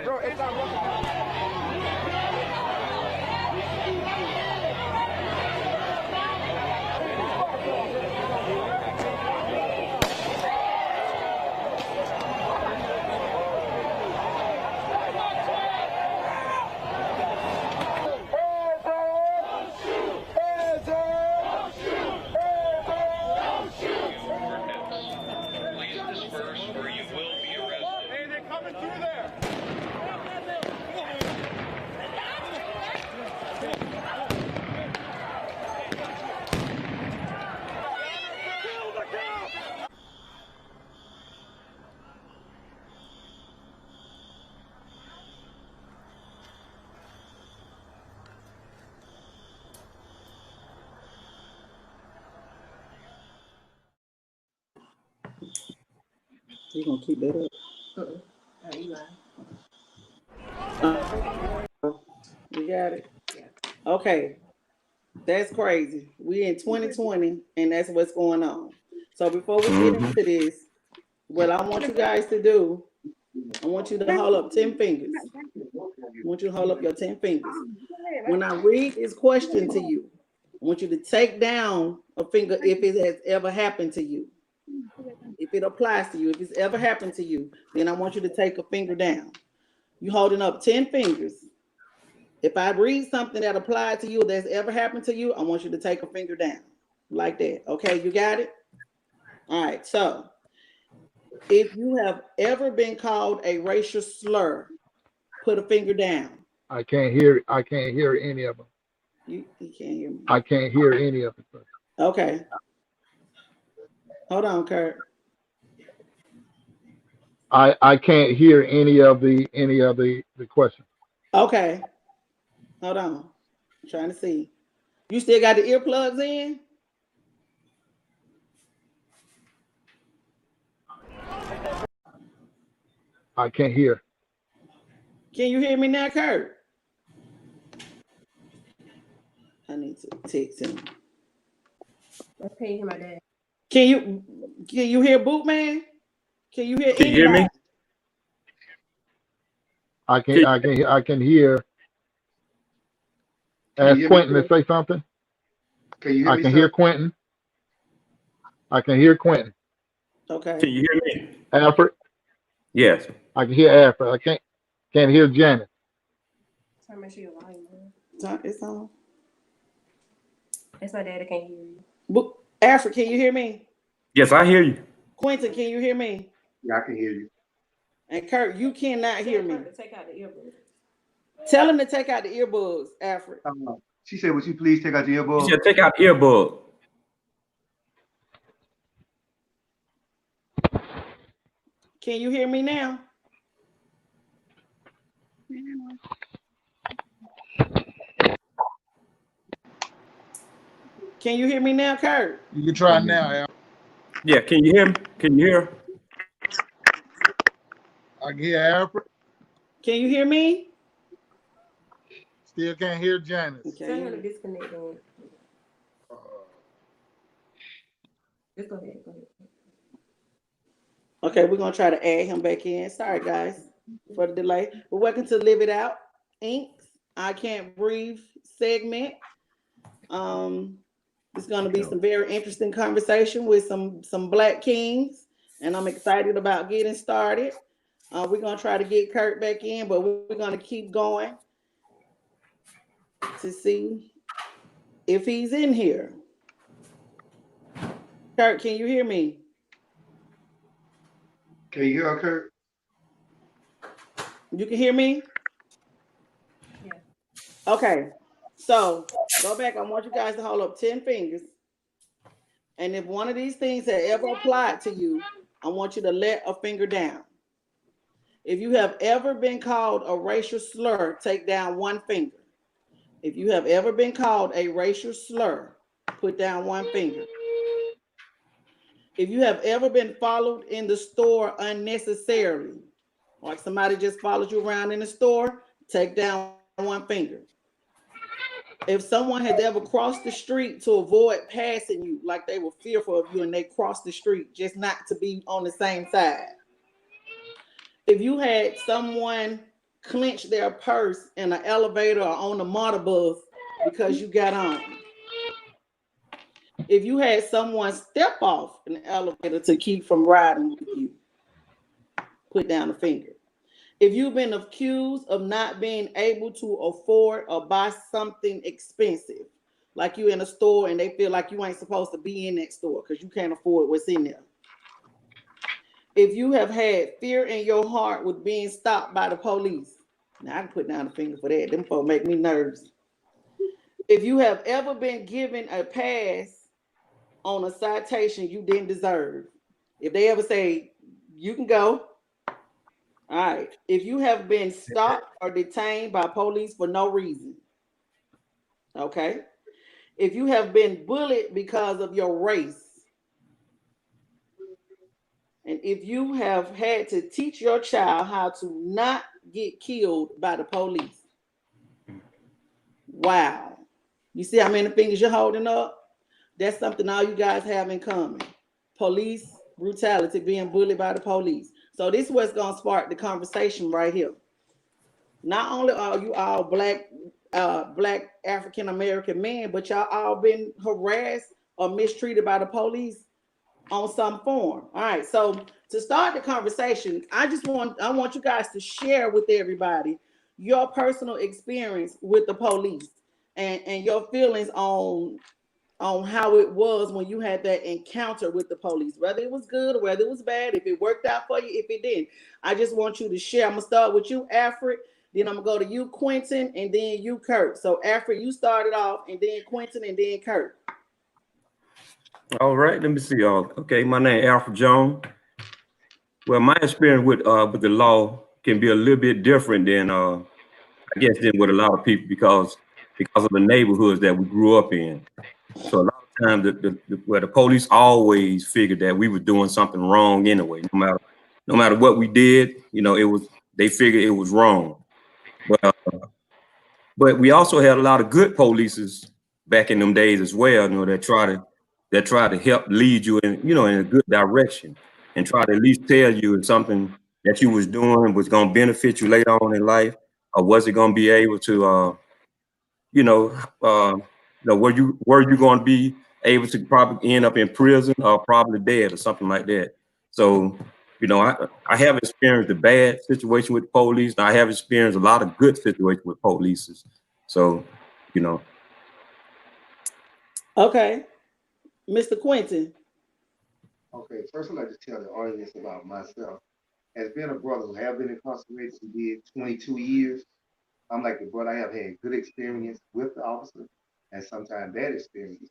Bro, it's not You gonna keep that up? You got it. Okay, that's crazy. We in 2020, and that's what's going on. So before we get into this, what I want you guys to do, I want you to hold up 10 fingers. I want you to hold up your 10 fingers. When I read this question to you, I want you to take down a finger if it has ever happened to you. If it applies to you, if it's ever happened to you, then I want you to take a finger down. You holding up 10 fingers. If I read something that applied to you that's ever happened to you, I want you to take a finger down like that. Okay, you got it? All right, so if you have ever been called a racial slur, put a finger down. I can't hear any of them. You can't hear me. I can't hear any of them. Okay. Hold on, Kurt. I can't hear any of the questions. Okay. Hold on. I'm trying to see. You still got the earplugs in? I can't hear. Can you hear me now, Kurt? I need to text him. I can't hear my dad. Can you hear Bootman? Can you hear Can you hear me? I can hear. Ask Quentin to say something. Can you hear me? I can hear Quentin. I can hear Quentin. Okay. Can you hear me? Alfred. Yes. I can hear Alfred. I can't hear Janet. Turn my shit volume on. It's on. That's my dad. I can't hear you. Alfred, can you hear me? Yes, I hear you. Quentin, can you hear me? Yeah, I can hear you. And Kurt, you cannot hear me. Take out the earbuds. Tell him to take out the earbuds, Alfred. She said, would you please take out the earbud? You should take out earbud. Can you hear me now? Can you hear me now, Kurt? You can try now, Al. Yeah, can you hear me? Can you hear? I can hear Alfred. Can you hear me? Still can't hear Janice. Okay. Tell him to disconnect. Just go ahead. Okay, we're gonna try to add him back in. Sorry, guys, for the delay. But welcome to Live It Out, Inc.'s I Can't Breathe segment. It's gonna be some very interesting conversation with some Black kings, and I'm excited about getting started. We're gonna try to get Kurt back in, but we're gonna keep going to see if he's in here. Kurt, can you hear me? Can you hear her, Kurt? You can hear me? Yeah. Okay. So go back. I want you guys to hold up 10 fingers. And if one of these things had ever applied to you, I want you to let a finger down. If you have ever been called a racial slur, take down one finger. If you have ever been called a racial slur, put down one finger. If you have ever been followed in the store unnecessarily, like somebody just followed you around in the store, take down one finger. If someone has ever crossed the street to avoid passing you, like they were fearful of you and they crossed the street just not to be on the same side. If you had someone clench their purse in an elevator or on the motor bus because you got on. If you had someone step off an elevator to keep from riding with you, put down a finger. If you've been accused of not being able to afford or buy something expensive, like you in a store and they feel like you ain't supposed to be in that store because you can't afford what's in there. If you have had fear in your heart with being stopped by the police, now I can put down a finger for that. Them folks make me nervous. If you have ever been given a pass on a citation you didn't deserve, if they ever say you can go, all right. If you have been stopped or detained by police for no reason, okay. If you have been bullied because of your race, and if you have had to teach your child how to not get killed by the police, wow. You see how many fingers you're holding up? That's something all you guys have in common. Police brutality, being bullied by the police. So this is what's going to spark the conversation right here. Not only are you all black African American men, but y'all all been harassed or mistreated by the police on some form. All right. So to start the conversation, I want you guys to share with everybody your personal experience with the police and your feelings on how it was when you had that encounter with the police, whether it was good or whether it was bad, if it worked out for you, if it didn't. I just want you to share. I'm gonna start with you, Alfred, then I'm gonna go to you, Quentin, and then you, Kurt. So Alfred, you started off, and then Quentin, and then Kurt. All right, let me see y'all. Okay, my name is Alfred Jones. Well, my experience with the law can be a little bit different than I guess than with a lot of people because of the neighborhoods that we grew up in. So a lot of times, where the police always figured that we were doing something wrong anyway, no matter what we did, they figured it was wrong. But we also had a lot of good polices back in them days as well, that try to help lead you in a good direction and try to at least tell you if something that you was doing was going to benefit you later on in life, or was it going to be able to were you going to be able to probably end up in prison or probably dead or something like that. So, I have experienced a bad situation with police, and I have experienced a lot of good situations with police. So, Okay, Mr. Quentin. Okay, first I'd like to tell the audience about myself. As being a brother who have been incarcerated and did 22 years, I'm like the brother. I have had good experience with the officer and sometimes bad experience.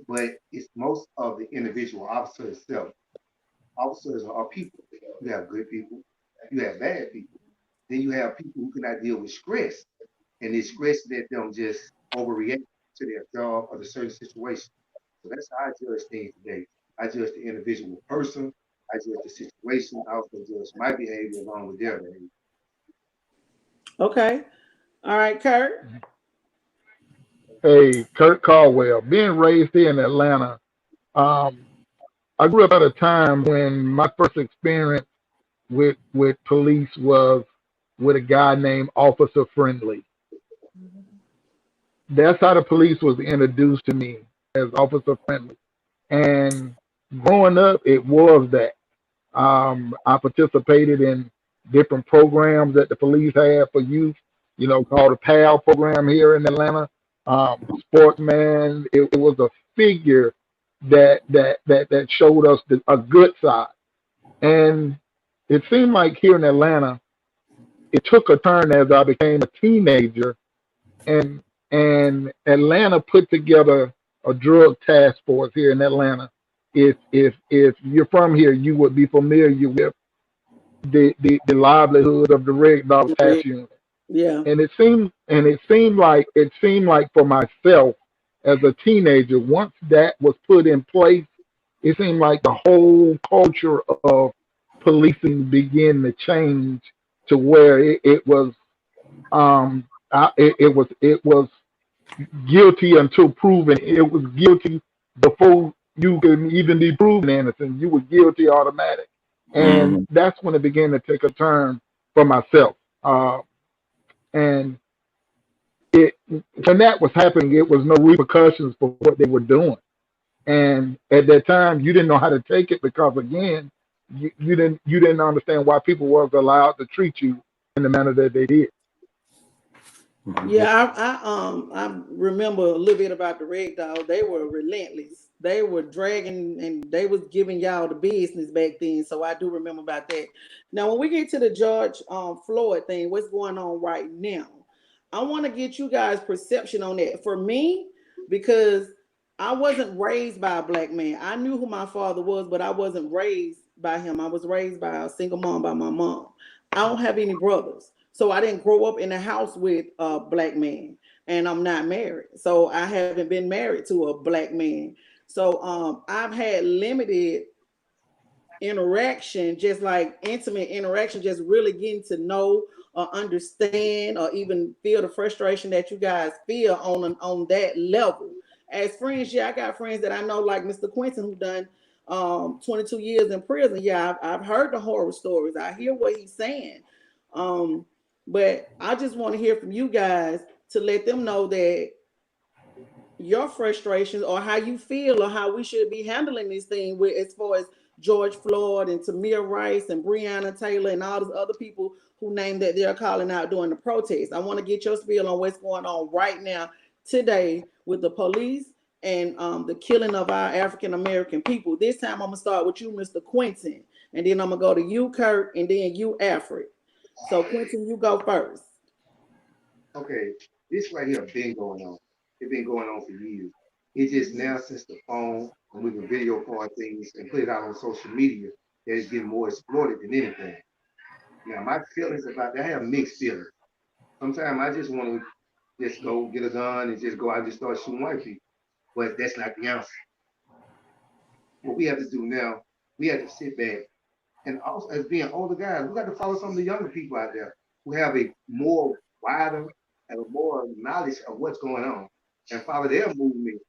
But it's most of the individual officer itself. Officers are people. You have good people, you have bad people. Then you have people who cannot deal with stress, and this stress let them just overreact to their job or the certain situation. So that's how I judge things today. I judge the individual person, I judge the situation, I also judge my behavior along with their behavior. Okay. All right, Kurt. Hey, Kurt Caldwell, being raised here in Atlanta, um, I grew up at a time when my first experience with police was with a guy named Officer Friendly. That's how the police was introduced to me, as Officer Friendly. And growing up, it was that. I participated in different programs that the police had for youth, called the PAL program here in Atlanta. Sportsman, it was a figure that showed us a good side. And it seemed like here in Atlanta, it took a turn as I became a teenager, and Atlanta put together a drug task force here in Atlanta. If you're from here, you would be familiar with the livelihood of the Red Dog Task Unit. Yeah. And it seemed like for myself as a teenager, once that was put in place, it seemed like the whole culture of policing began to change to where it was it was guilty until proven. It was guilty before you could even be proven innocent. You were guilty automatic. And that's when it began to take a turn for myself. And it when that was happening, it was no repercussions for what they were doing. And at that time, you didn't know how to take it because, again, you didn't understand why people was allowed to treat you in the manner that they did. Yeah, I remember a little bit about the Red Dog. They were relentless. They were dragging and they was giving y'all the business back then. So I do remember about that. Now, when we get to the George Floyd thing, what's going on right now? I want to get you guys' perception on that. For me, because I wasn't raised by a black man. I knew who my father was, but I wasn't raised by him. I was raised by a single mom, by my mom. I don't have any brothers. So I didn't grow up in a house with a black man, and I'm not married. So I haven't been married to a black man. So I've had limited interaction, just like intimate interaction, just really getting to know or understand or even feel the frustration that you guys feel on that level. As friends, yeah, I got friends that I know, like Mr. Quentin, who done 22 years in prison. Yeah, I've heard the horror stories. I hear what he's saying. But I just want to hear from you guys to let them know that your frustrations or how you feel or how we should be handling this thing with as far as George Floyd and Tamir Rice and Breonna Taylor and all those other people who named that they're calling out during the protest. I want to get your spiel on what's going on right now today with the police and the killing of our African American people. This time I'm gonna start with you, Mr. Quentin, and then I'm gonna go to you, Kurt, and then you, Alfred. So Quentin, you go first. Okay, this right here been going on. It's been going on for years. It's just now since the phone and we can video call things and put it out on social media that it's getting more exploited than anything. Now my feelings about that, I have mixed feelings. Sometimes I just want to just go get a gun and just go out and just start shooting white people. But that's not the answer. What we have to do now, we have to sit back and also as being older guys, we got to follow some of the younger people out there who have a more wider and a more knowledge of what's going on and follow their movement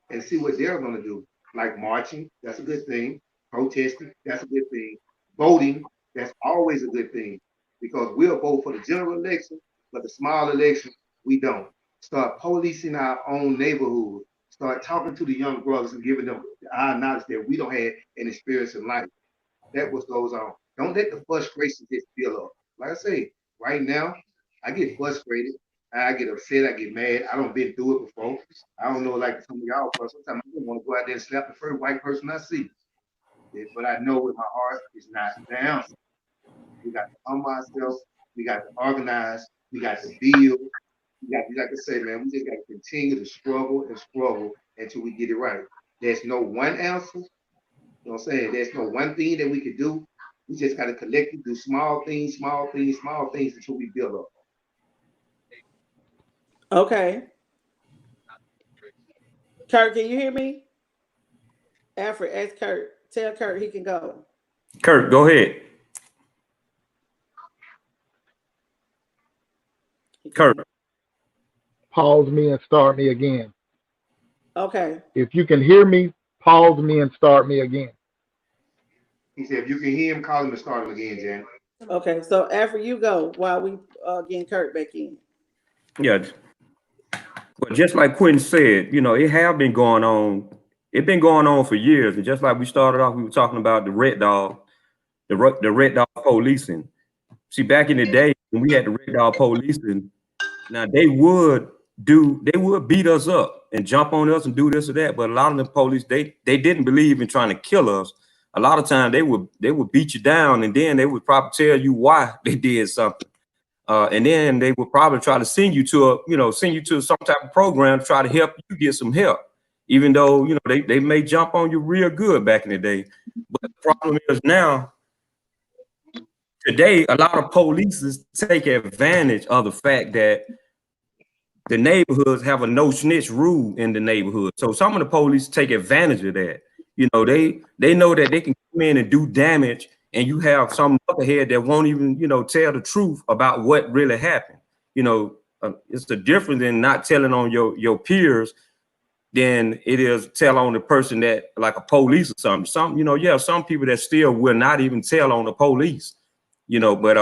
and see what they're going to do. Like marching, that's a good thing. Protesting, that's a good thing. Voting, that's always a good thing because we'll vote for the general election, but the small election, we don't. Start policing our own neighborhood. Start talking to the young brothers and giving them our knowledge that we don't have an experience in life. That what goes on. Don't let the frustration just build up. Like I say, right now, I get frustrated. I get upset. I get mad. I don't been through it before. I don't know like some of y'all, but sometimes I just want to go out there and slap the first white person I see. Yeah, but I know in my heart it's not the answer. We got to humble ourselves. We got to organize. We got to build. We got to say, man, we just got to continue to struggle and struggle until we get it right. There's no one answer. You know what I'm saying? There's no one thing that we could do. We just got to collectively do small things, small things, small things until we build up. Okay. Kurt, can you hear me? Alfred, ask Kurt. Tell Kurt he can go. Kurt, go ahead. Kurt. Pause me and start me again. Okay. If you can hear me, pause me and start me again. He said, if you can hear him, call him and start him again, Jan. Okay. So Alfred, you go while we getting Kurt back in. Yeah. But just like Quentin said, you know, it have been going on. It's been going on for years. And just like we started off, we were talking about the Red Dog, the Red Dog policing. See, back in the day when we had the Red Dog policing, now they would beat us up and jump on us and do this or that. But a lot of the police, they didn't believe in trying to kill us. A lot of times they would beat you down and then they would probably tell you why they did something. And then they would probably try to send you to some type of program to try to help you get some help, even though, you know, they may jump on you real good back in the day. But the problem is now, today, a lot of police take advantage of the fact that the neighborhoods have a no snitch rule in the neighborhood. So some of the police take advantage of that. You know, they know that they can come in and do damage, and you have some knucklehead that won't even, you know, tell the truth about what really happened. You know, it's the difference in not telling on your peers than it is tell on the person that, like a police or something. Some, you know, yeah, some people that still will not even tell on the police, you know, but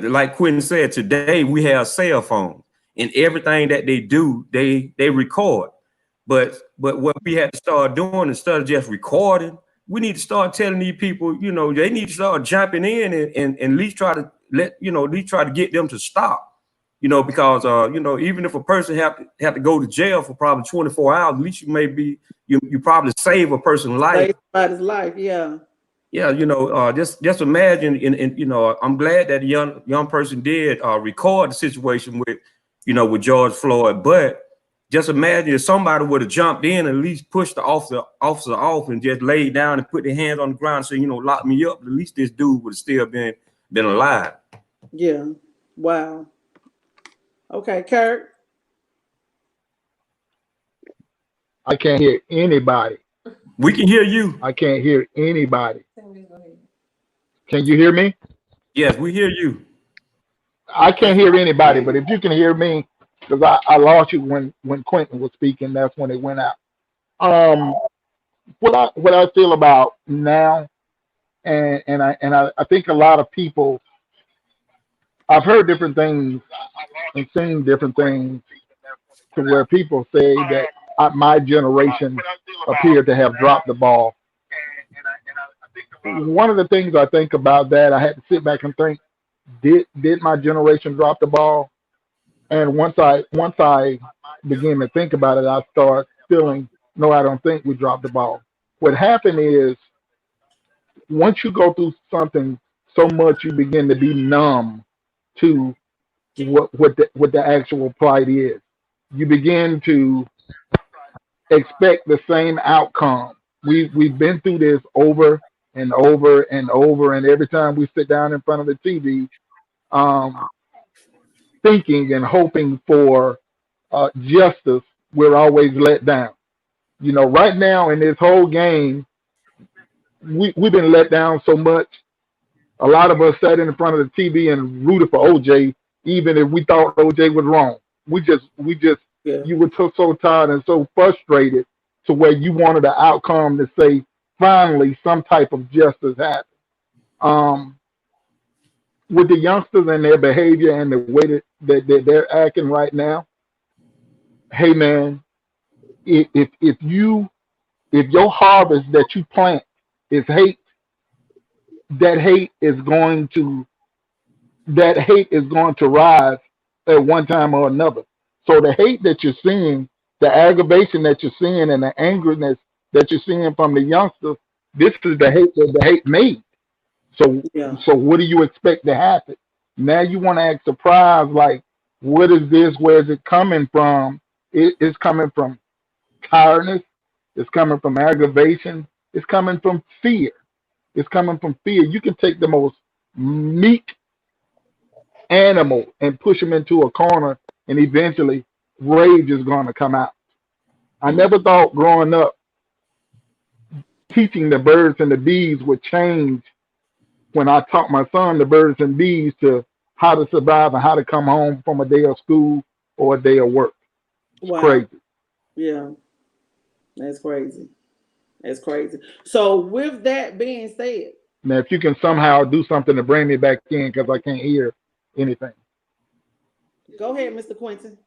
like Quentin said, today we have cell phones and everything that they do, they record. But what we had to start doing, instead of just recording, we need to start telling these people, you know, they need to start jumping in and at least try to at least try to get them to stop. You know, because you know, even if a person have to go to jail for probably 24 hours, at least you probably save a person's life. Save somebody's life, yeah. Yeah, you know, just imagine, and you know, I'm glad that a young person did record the situation with, you know, with George Floyd. But just imagine if somebody would have jumped in and at least pushed the officer off and just laid down and put their hands on the ground and said, you know, lock me up. At least this dude would have still been alive. Yeah. Wow. Okay, Kurt. I can't hear anybody. We can hear you. I can't hear anybody. Sammy, go ahead. Can you hear me? Yes, we hear you. I can't hear anybody, but if you can hear me, because I lost you when Quentin was speaking, that's when it went out. Um, what I feel about now, and I think a lot of people, I've heard different things and seen different things to where people say that my generation appeared to have dropped the ball. One of the things I think about that, I had to sit back and think, did my generation drop the ball? And once I begin to think about it, I start feeling, no, I don't think we dropped the ball. What happened is once you go through something so much, you begin to be numb to what the actual plight is. You begin to expect the same outcome. We've been through this over and over and over, and every time we sit down in front of the TV, um, thinking and hoping for justice, we're always let down. You know, right now in this whole game, we've been let down so much. A lot of us sat in front of the TV and rooted for OJ, even if we thought OJ was wrong. We just, Yeah. you were so tired and so frustrated to where you wanted an outcome to say, finally, some type of justice happened. Um, with the youngsters and their behavior and the way that they're acting right now, hey man, if your harvest that you plant is hate, that hate is going to rise at one time or another. So the hate that you're seeing, the aggravation that you're seeing, and the angerness that you're seeing from the youngsters, this is the hate that the hate made. So Yeah. so what do you expect to happen? Now you want to act surprised, like, what is this? Where is it coming from? It's coming from tiredness. It's coming from aggravation. It's coming from fear. It's coming from fear. You can take the most meek animal and push him into a corner, and eventually rage is going to come out. I never thought growing up teaching the birds and the bees would change when I taught my son the birds and bees to how to survive and how to come home from a day of school or a day of work. It's Wow. crazy. Yeah. That's crazy. That's crazy. So with that being said, Now, if you can somehow do something to bring me back in, because I can't hear anything. go ahead, Mr. Quentin.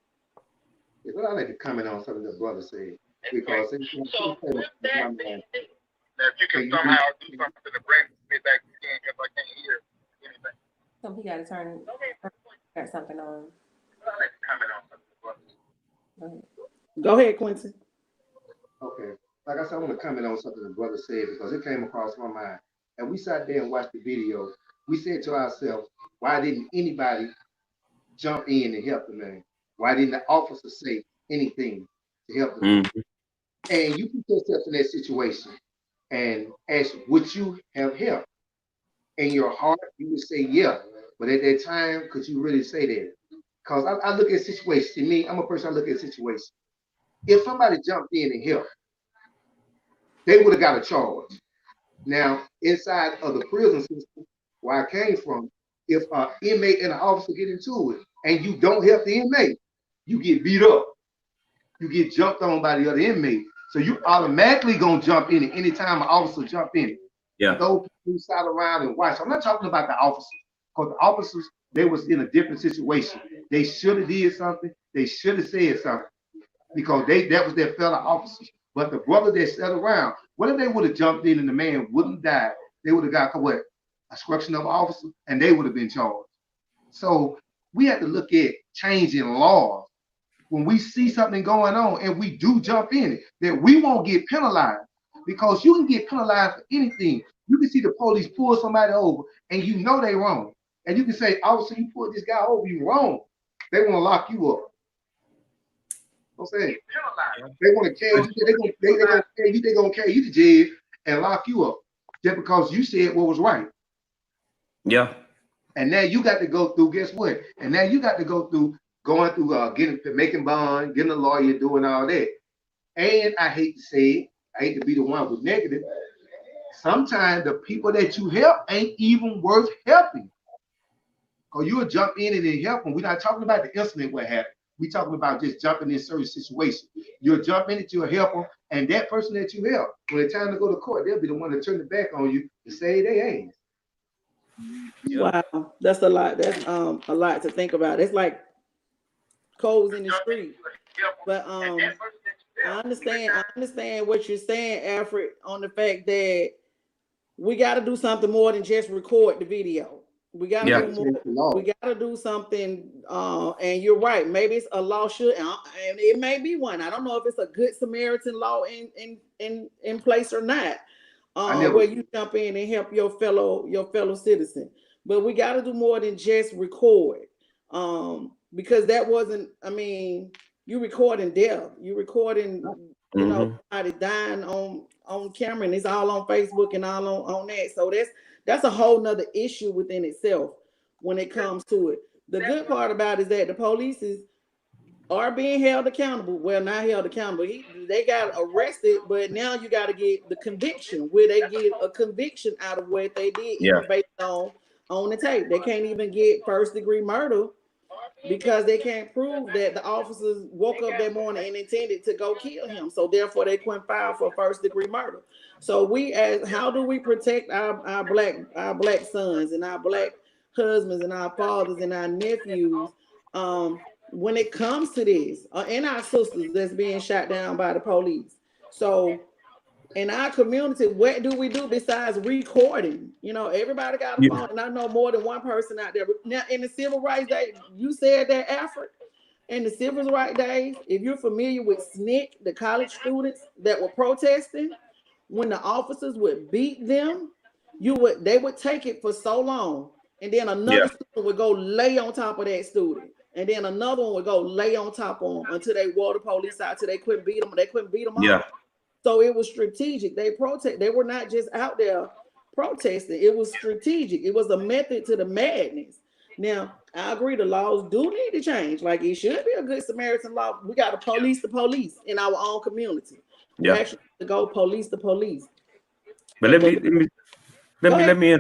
Yeah, but I like to comment on something the brother said because it came up with my mind. Now, if you Can can you somehow do something to bring me back in, because I can't hear anything. So he got to turn, got something on. I like to comment on something the brother said. Go ahead. Go ahead, Quentin. Okay. Like I said, I want to comment on something the brother said because it came across my mind. And we sat there and watched the video. We said to ourselves, why didn't anybody jump in and help the man? Why didn't the officer say anything to help the man? Mm. And you put yourself in that situation and ask, would you have helped? In your heart, you would say, yeah. But at that time, could you really say that? Because I look at situations. To me, I'm a person, I look at situations. If somebody jumped in and helped, they would have got a charge. Now, inside of the prison system, where I came from, if an inmate and an officer get into it and you don't help the inmate, you get beat up. you get jumped on by the other inmate. So you automatically gonna jump in it anytime an officer jump in it. Yeah. Those people sat around and watch. I'm not talking about the officers, because the officers, they was in a different situation. They should have did something. They should have said something, because that was their fellow officers. But the brother that sat around, what if they would have jumped in and the man wouldn't die? They would have got what? Obstruction of officer, and they would have been charged. So we have to look at changing laws when we see something going on and we do jump in it, that we won't get penalized, because you can get penalized for anything. You can see the police pull somebody over and you know they wrong. And you can say, officer, you pulled this guy over, you wrong. They want to lock you up. I'm saying they want to carry you, they're gonna carry you to jail and lock you up just because you said what was right. Yeah. And now you got to go through, guess what? And now you got to go through going through making bond, getting a lawyer, doing all that. And I hate to say it, I hate to be the one with negative. Sometimes the people that you help ain't even worth helping. Because you'll jump in and then help them. We're not talking about the incident what happened. We're talking about just jumping in certain situations. You'll jump in it, you'll help them, and that person that you help, when it's time to go to court, they'll be the one to turn it back on you to say they ain't. Wow, that's a lot. That's a lot to think about. It's like codes in the street. But I understand what you're saying, Alfred, on the fact that we got to do something more than just record the video. We got to do more. We got to do something. And you're right. Maybe it's a law should, and it may be one. I don't know if it's a Good Samaritan law in place or not. Where you jump in and help your fellow citizen. But we got to do more than just record. Because that wasn't. I mean, you recording death. You recording. You know, somebody dying on camera, and it's all on Facebook and all on that. So that's a whole nother issue within itself when it comes to it. The good part about it is that the police are being held accountable. Well, not held accountable. They got arrested, but now you got to get the conviction. Where they get a conviction out of what they did, even based on the tape. They can't even get first-degree murder because they can't prove that the officers woke up that morning and intended to go kill him. So therefore, they couldn't file for first-degree murder. So how do we protect our black sons and our black husbands and our fathers and our nephews when it comes to this, and our sisters that's being shot down by the police? So in our community, what do we do besides recording? You know, everybody got a phone, and I know more than one person out there. Now, in the civil rights day, you said that, Alfred. In the civil rights days, if you're familiar with SNCC, the college students that were protesting, when the officers would beat them, they would take it for so long, and then another student would go lay on top of that student, and then another one would go lay on top of them until they wore the police out, till they couldn't beat them. They couldn't beat them off. So it was strategic. They were not just out there protesting. It was strategic. It was a method to the madness. Now, I agree the laws do need to change. Like, it should be a Good Samaritan law. We got to police the police in our own community. We actually have to go police the police. But let me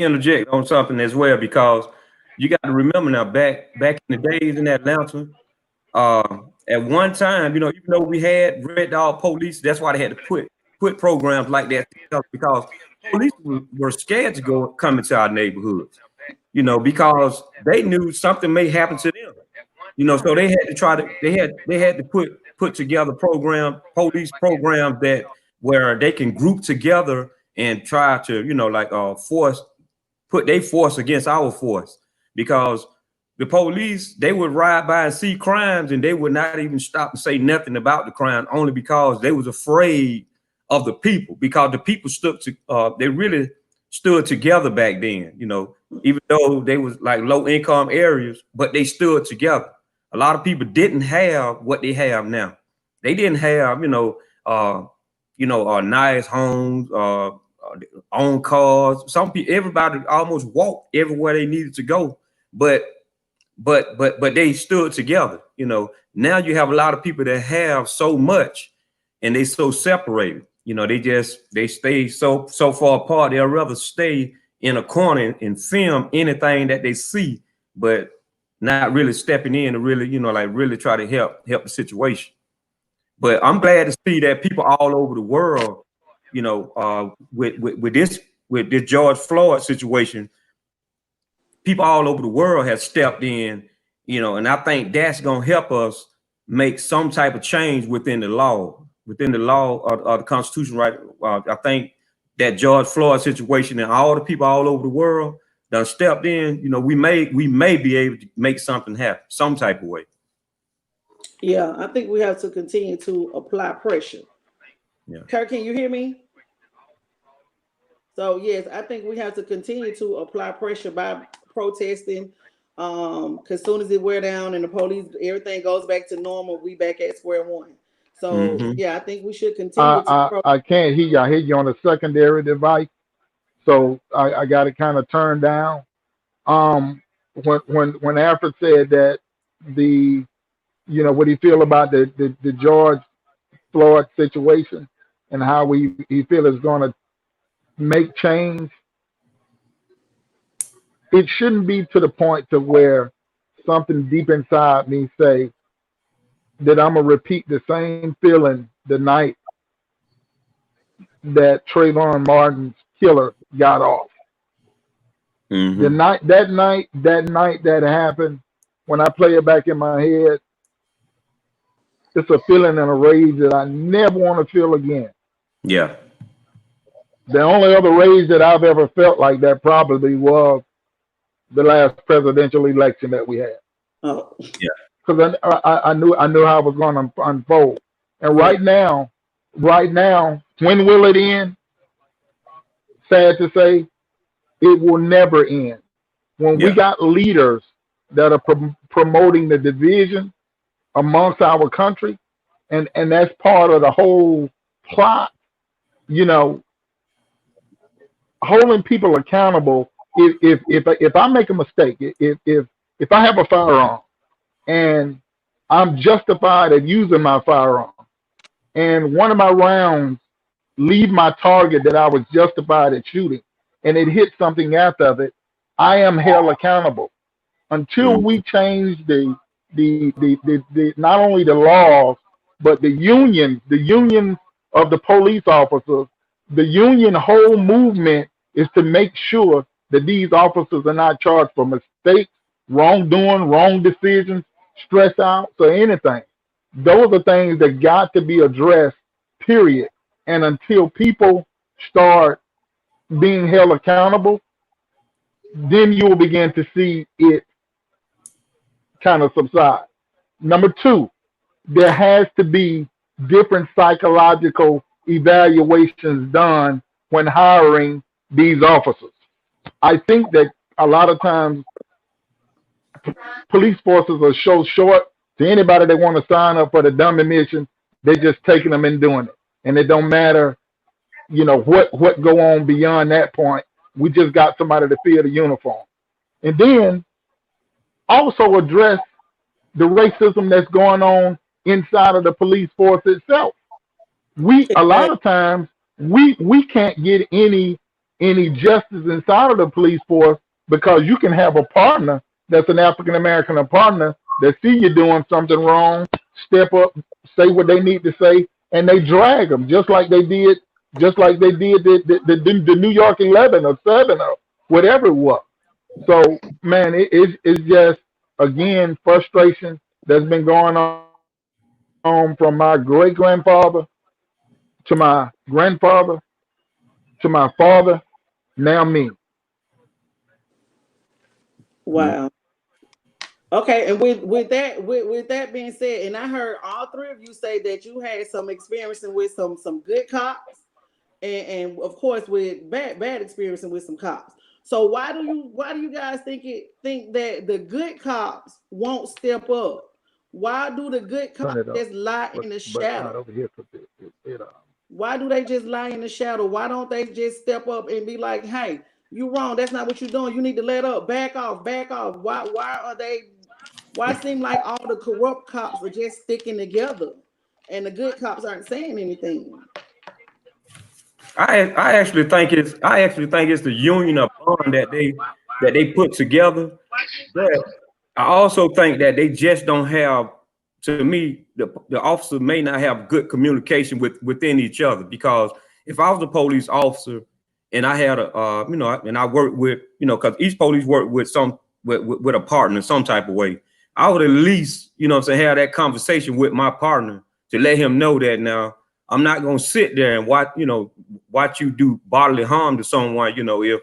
interject on something as well, because you got to remember now, back in the days in Atlanta, at one time, you know, even though we had Red Dog Police, that's why they had to put programs like that together, because police were scared to come into our neighborhoods, you know, because they knew something may happen to them, you know. So they had to put together police programs where they can group together and try to, you know, like put their force against our force, because the police, they would ride by and see crimes, and they would not even stop and say nothing about the crime, only because they was afraid of the people, because the people they really stood together back then, you know, even though they was like low income areas, but they stood together. A lot of people didn't have what they have now. They didn't have, nice homes, own cars. Everybody almost walked everywhere they needed to go, but they stood together. You know, now you have a lot of people that have so much and they so separated. You know, they stay so far apart. They'll rather stay in a corner and film anything that they see, but not really stepping in to really, you know, like really try to help the situation. But I'm glad to see that people all over the world, you know, with this George Floyd situation, people all over the world have stepped in, you know, and I think that's gonna help us make some type of change within the law of the Constitution, right? I think that George Floyd situation and all the people all over the world that stepped in, you know, we may be able to make something happen some type of way. Yeah, I think we have to continue to apply pressure. Yeah. Kirk, can you hear me? So yes, I think we have to continue to apply pressure by protesting. Cause soon as it wear down and the police, everything goes back to normal, we back at square one. So yeah, I think we should continue to. I can't hear you. I hear you on a secondary device, so I got it kind of turned down. When Alfred said that what he feel about the George Floyd situation and how he feel is going to make change, it shouldn't be to the point to where something deep inside me say that I'm gonna repeat the same feeling the night that Trayvon Martin's killer got off. The night that happened, when I play it back in my head, it's a feeling and a rage that I never want to feel again. Yeah. The only other rage that I've ever felt like that probably was the last presidential election that we had. Oh. Yeah. Because I knew how it was going to unfold. And right now, when will it end? Sad to say, it will never end. When we got leaders that are promoting the division amongst our country, and that's part of the whole plot, holding people accountable. If I make a mistake, if I have a firearm and I'm justified at using my firearm, and one of my rounds leave my target that I was justified at shooting, and it hit something after it, I am held accountable. Until we change the not only the laws, but the union of the police officers, the union whole movement is to make sure that these officers are not charged for mistakes, wrongdoing, wrong decisions, stress out, or anything. Those are things that got to be addressed, period. And until people start being held accountable, then you will begin to see it kind of subside. Number two, there has to be different psychological evaluations done when hiring these officers. I think that a lot of times police forces are so short to anybody that want to sign up for the dummy mission, they're just taking them and doing it. And it don't matter, what go on beyond that point. We just got somebody to fill the uniform. And then also address the racism that's going on inside of the police force itself. A lot of times we can't get any justice inside of the police force because you can have a partner that's an African American partner that see you doing something wrong, step up, say what they need to say, and they drag them just like they did the New York 11 or 7 or whatever it was. So man, it's just again frustration that's been going on from my great grandfather to my grandfather to my father, now me. Wow. Okay, and with that being said, and I heard all three of you say that you had some experience with some good cops, and of course with bad experience with some cops. So why do you guys think that the good cops won't step up? Why do the good cops just lie in the shadow? Why do they just lie in the shadow? Why don't they just step up and be like, hey, you wrong. That's not what you're doing. You need to let up. Back off. Why it seem like all the corrupt cops are just sticking together and the good cops aren't saying anything? I actually think it's the union of bond that they put together. But I also think that they just don't have to me, the officer may not have good communication within each other, because if I was a police officer and I had a, you know, and I worked with, you know, because each police work with with a partner in some type of way, I would at least, you know what I'm saying, have that conversation with my partner to let him know that now I'm not going to sit there and watch you do bodily harm to someone, you know, if,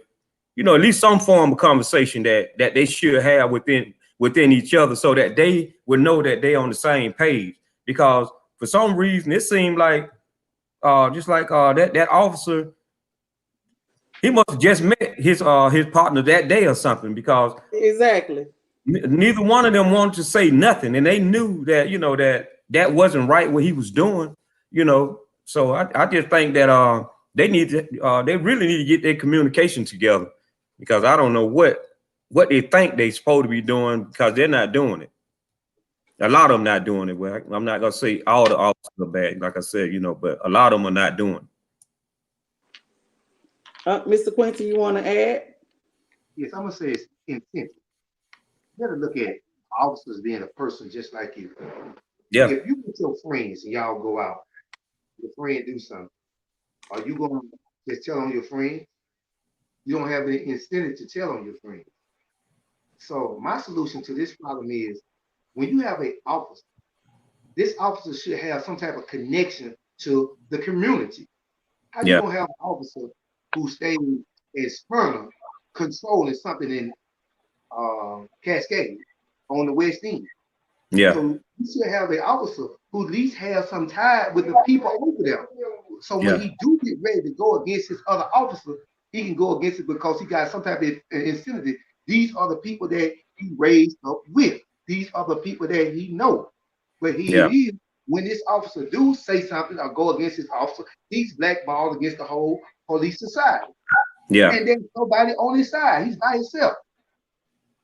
you know, at least some form of conversation that they should have within each other, so that they would know that they on the same page. Because for some reason it seemed like just like that officer, he must have just met his partner that day or something, because Exactly. neither one of them wanted to say nothing, and they knew that, you know, that wasn't right what he was doing, you know. So I just think that they really need to get their communication together, because I don't know what they think they're supposed to be doing, because they're not doing it. A lot of them not doing it. Well, I'm not gonna say all the officers are bad, like I said, you know, but a lot of them are not doing it. Mr. Quincy, you want to add? Yes, I'm gonna say it's intent. You gotta look at officers being a person just like you. Yeah. If you with your friends and y'all go out, your friend do something, are you gonna just tell on your friend? You don't have any incentive to tell on your friend. So my solution to this problem is, when you have an officer, this officer should have some type of connection to the community. How you Yeah. gonna have an officer who stays in Smyrna controlling something in Cascade on the West End? Yeah. So you should have an officer who at least has some tie with the people over there. So when he do get ready to go against his other officer, he can go against it because he got some type of incentive. These are the people that he raised up with. These are the people that he knows. But when this officer do say something or go against his officer, he's blackballed against the whole police society. Yeah. And there's nobody on his side. He's by himself.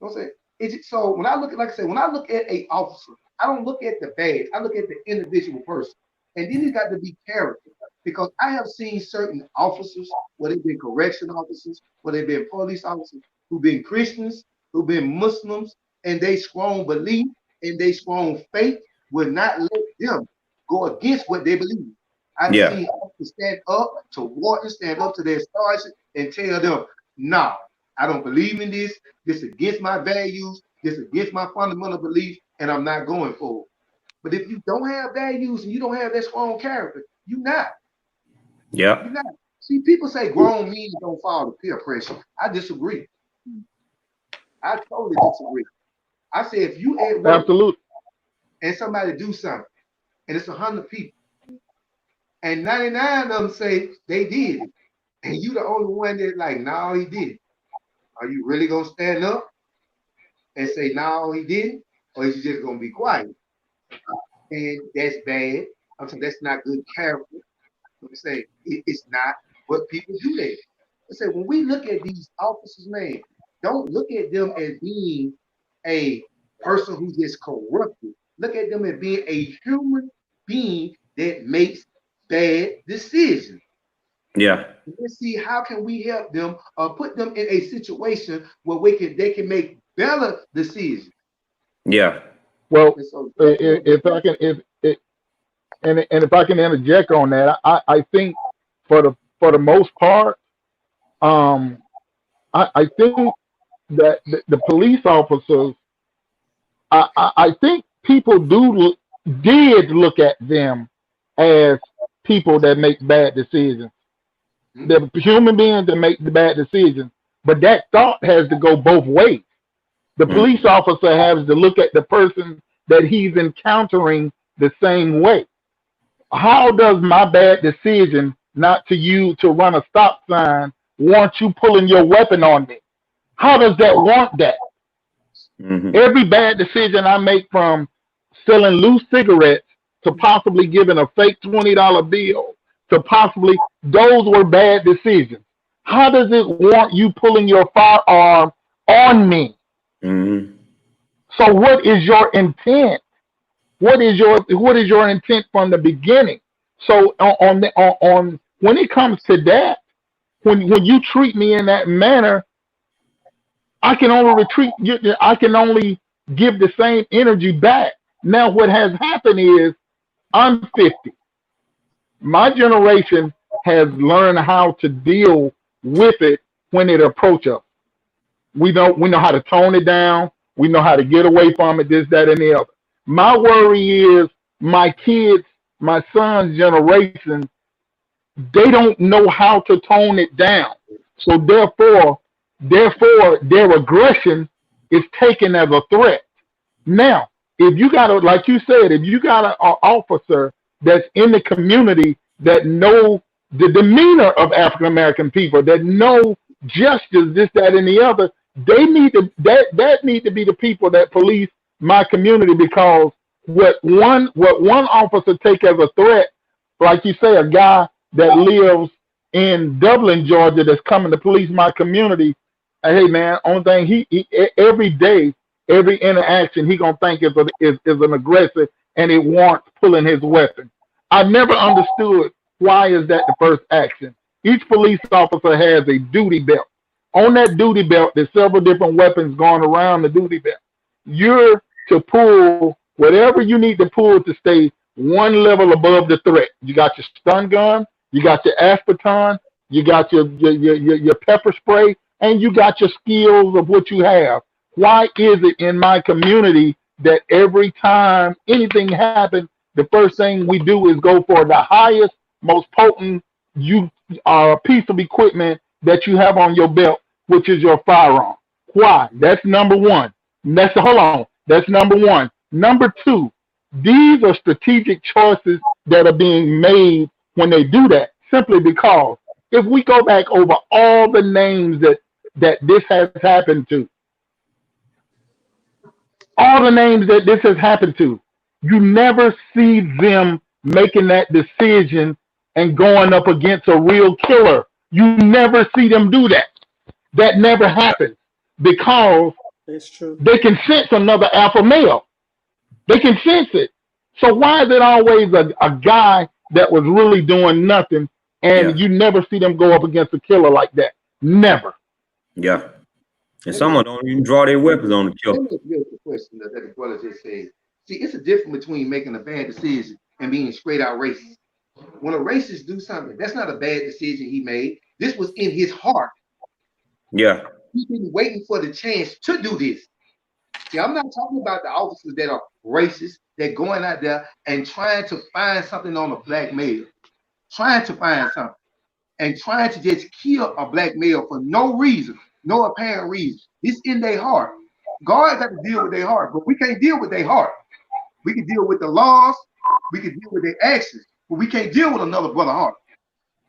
You know what I'm saying? So when I look at, like I said, when I look at an officer, I don't look at the badge. I look at the individual person. And then he's got to be character. Because I have seen certain officers, whether they've been correction officers, whether they've been police officers, who've been Christians, who've been Muslims, and they strong belief and they strong faith will not let them go against what they believe. I've seen officers stand up to Wharton, stand up to their sergeant and tell them, no, I don't believe in this. This is against my values. This is against my fundamental beliefs, and I'm not going for it. But if you don't have values and you don't have that strong character, you're not. Yeah. You're not. See, people say grown men don't fall to peer pressure. I disagree. I totally disagree. I say if you at work and somebody do something, and it's 100 people, and 99 of them say they did it, and you the only one that like, no, he didn't. Are you really gonna stand up and say, no, he didn't? Or is you just gonna be quiet? And that's bad. I'm saying that's not good character. I'm saying it's not what people do there. I say when we look at these officers, man, don't look at them as being a person who's just corrupted. Look at them as being a human being that makes bad decisions. Yeah. Let's see how can we help them or put them in a situation where they can make better decisions. Yeah. Well, if I can, if I can interject on that, I think for the most part, I think that the police officers, I think people did look at them as people that make bad decisions. They're human beings that make the bad decisions, but that thought has to go both ways. The police officer has to look at the person that he's encountering the same way. How does my bad decision not to run a stop sign want you pulling your weapon on me? How does that want that? Every bad decision I make, from selling loose cigarettes to possibly giving a fake $20 bill to possibly, those were bad decisions. How does it want you pulling your firearm on me? So what is your intent? What is your intent from the beginning? So on when it comes to that, when you treat me in that manner, I can only retreat. I can only give the same energy back Now, what has happened is I'm 50. My generation has learned how to deal with it when it approaches us. We know how to tone it down. We know how to get away from it, this, that, and the other. My worry is my kids, my son's generation, they don't know how to tone it down. So therefore their aggression is taken as a threat. Now, if you got a, like you said, if you got an officer that's in the community that know the demeanor of African American people, that know justice, this, that, and the other, they need to that need to be the people that police my community, because what one officer take as a threat, like you say, a guy that lives in Dublin, Georgia, that's coming to police my community. Hey man, only thing he every day, every interaction, he gonna think is an aggressor, and it warrants pulling his weapon. I never understood why is that the first action. Each police officer has a duty belt. On that duty belt, there's several different weapons going around the duty belt. You're to pull whatever you need to pull to stay one level above the threat. You got your stun gun, you got your aspartame, you got your pepper spray, and you got your skills of what you have. Why is it in my community that every time anything happens, the first thing we do is go for the highest, most potent piece of equipment that you have on your belt, which is your firearm? Why? That's number one. Hold on. That's number one. Number two, these are strategic choices that are being made when they do that, simply because if we go back over all the names that this has happened to, all the names that this has happened to, you never see them making that decision and going up against a real killer. You never see them do that. That never happens, because That's true. they can sense another alpha male. They can sense it. So why is it always a guy that was really doing nothing, and you never see them go up against a killer like that? Never. Yeah. And someone don't even draw their weapons on the killer. Let me address the question that the brother just said. See, it's a difference between making a bad decision and being straight out racist. When a racist do something, that's not a bad decision he made. This was in his heart. Yeah. He's been waiting for the chance to do this. See, I'm not talking about the officers that are racist, that going out there and trying to find something on a black male, trying to find something, and trying to just kill a black male for no reason, no apparent reason. It's in their heart. God got to deal with their heart, but we can't deal with their heart. We can deal with the laws, we can deal with their actions, but we can't deal with another brother heart.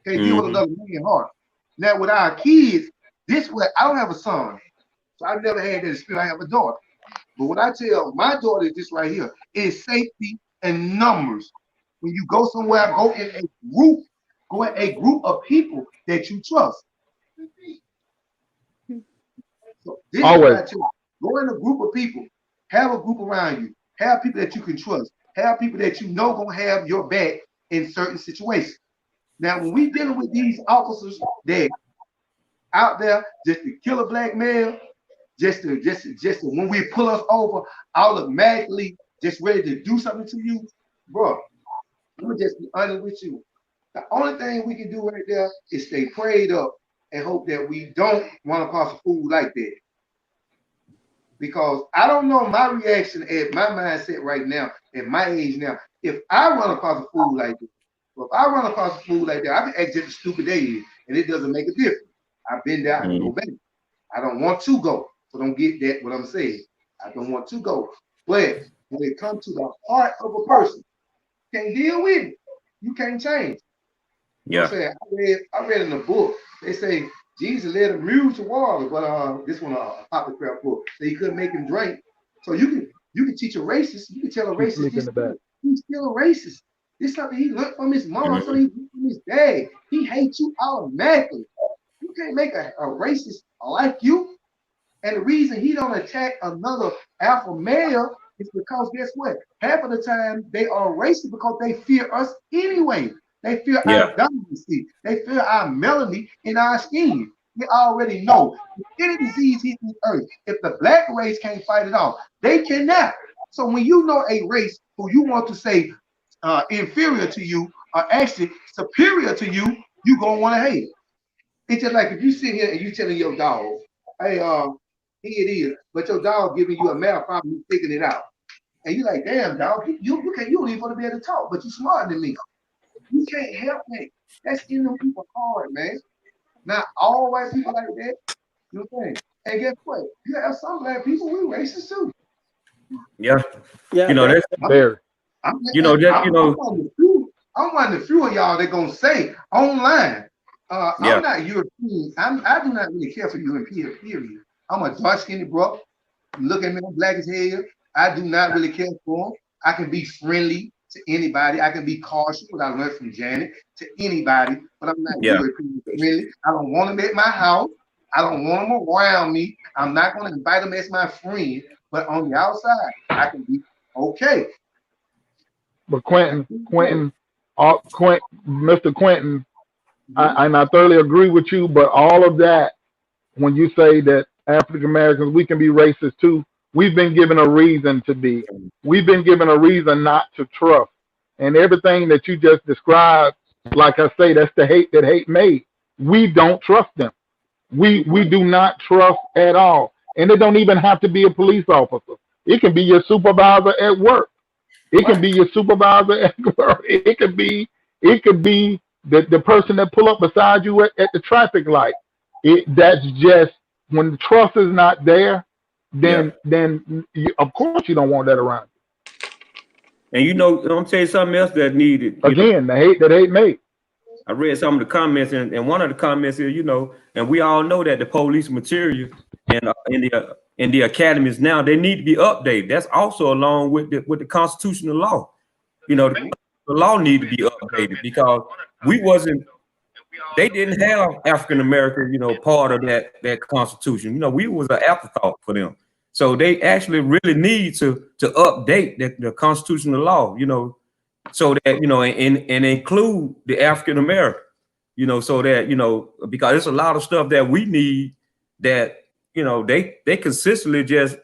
Can't deal with another man's heart. Now with our kids, this way, I don't have a son, so I've never had that experience. I have a daughter. But what I tell my daughter is this right here: is safety and numbers. When you go somewhere, go in a group of people that you trust. So this is what I tell you. Go in a group of people, have a group around you, have people that you can trust, have people that you know gonna have your back in certain situations. Now, when we dealing with these officers that out there just to kill a black male, just to when we pull us over, automatically just ready to do something to you, bro. Let me just be honest with you. The only thing we can do right there is stay prayed up and hope that we don't run across a fool like that. Because I don't know my reaction at my mindset right now, at my age now. If I run across a fool like that, I can act just as stupid they is, and it doesn't make a difference. I've been there, I can go back. I don't want to go. So don't get that what I'm saying. I don't want to go. But when it comes to the heart of a person, you can't deal with it. You can't change. Yeah. I read in the book, they say Jesus led a mule to water, but this one a apocryphal book. So he couldn't make him drink. So you can teach a racist, you can tell a racist he's still a racist. This is something he learned from his mom, so he learned from his dad. He hates you automatically. You can't make a racist like you. And the reason he don't attack another alpha male is because guess what? Half of the time they are racist because they fear us anyway. They fear our dominancy. They fear our melanin in our skin. They already know if any disease hits the earth, if the black race can't fight it off, they cannot. So when you know a race who you want to say inferior to you or actually superior to you, you gonna want to hate it. It's just like if you sit here and you telling your dog, hey, here it is, but your dog giving you a math problem, you figuring it out. And you're like, damn, dog, you don't even want to be able to talk, but you smarter than me. You can't help me. That's in them people hard, man. Not all white people like that. You know what I'm saying? And guess what? You have some black people, we racist too. Yeah. Yeah, You know, that's, Very. I'm, you know, that, you know, one of the few of y'all that gonna say online, yeah, I'm not European. I do not really care for European, period. I'm a dark skinned bro. Look at me, I'm black as hell. I do not really care for them. I can be friendly to anybody. I can be cautious, what I learned from Janet, to anybody, but I'm not yeah. European friendly. I don't want them at my house. I don't want them around me. I'm not going to invite them as my friend, but on the outside, I can be okay. But Mr. Quentin, and I thoroughly agree with you. But all of that, when you say that African Americans, we can be racist too, we've been given a reason to be. We've been given a reason not to trust. And everything that you just described, like I say, that's the hate that hate made. We don't trust them. We do not trust at all. And it don't even have to be a police officer. It can be your supervisor at work. It can Right. be your supervisor at work. It could be the person that pull up beside you at the traffic light. That's just when the trust is not there, Yeah. then of course you don't want that around And you know, I'm gonna tell you something else that needed, you. you know, Again, the hate that hate made. I read some of the comments, and one of the comments is, you know, and we all know that the police material and in the academies now, they need to be updated. That's also along with the constitutional law. You know, the law need to be updated because we wasn't. They didn't have African American, you know, part of that constitution. You know, we was an afterthought for them. So they actually really need to update the constitutional law. You know, so that, you know, and include the African American, you know, so that, you know, because there's a lot of stuff that we need that, you know, they consistently just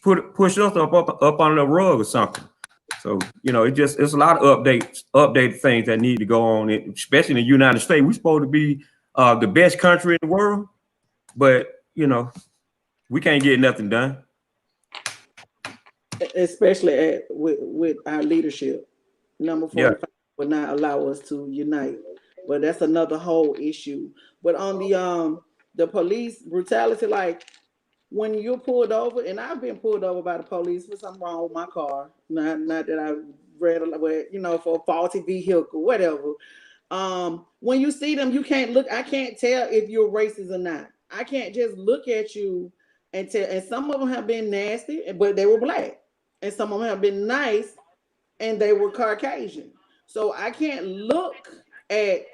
push us up on the rug or something. So, you know, it's a lot of updated things that need to go on, especially in the United States. We're supposed to be the best country in the world, but you know, we can't get nothing done. especially with our leadership. Number Yeah. 45 would not allow us to unite, but that's another whole issue. But on the police brutality, like when you're pulled over, and I've been pulled over by the police for something wrong with my car. Not that I read, you know, for a faulty vehicle, whatever. When you see them, you can't look. I can't tell if you're racist or not. I can't just look at you and tell. And some of them have been nasty, but they were black, and some of them have been nice, and they were Caucasian. So I can't look at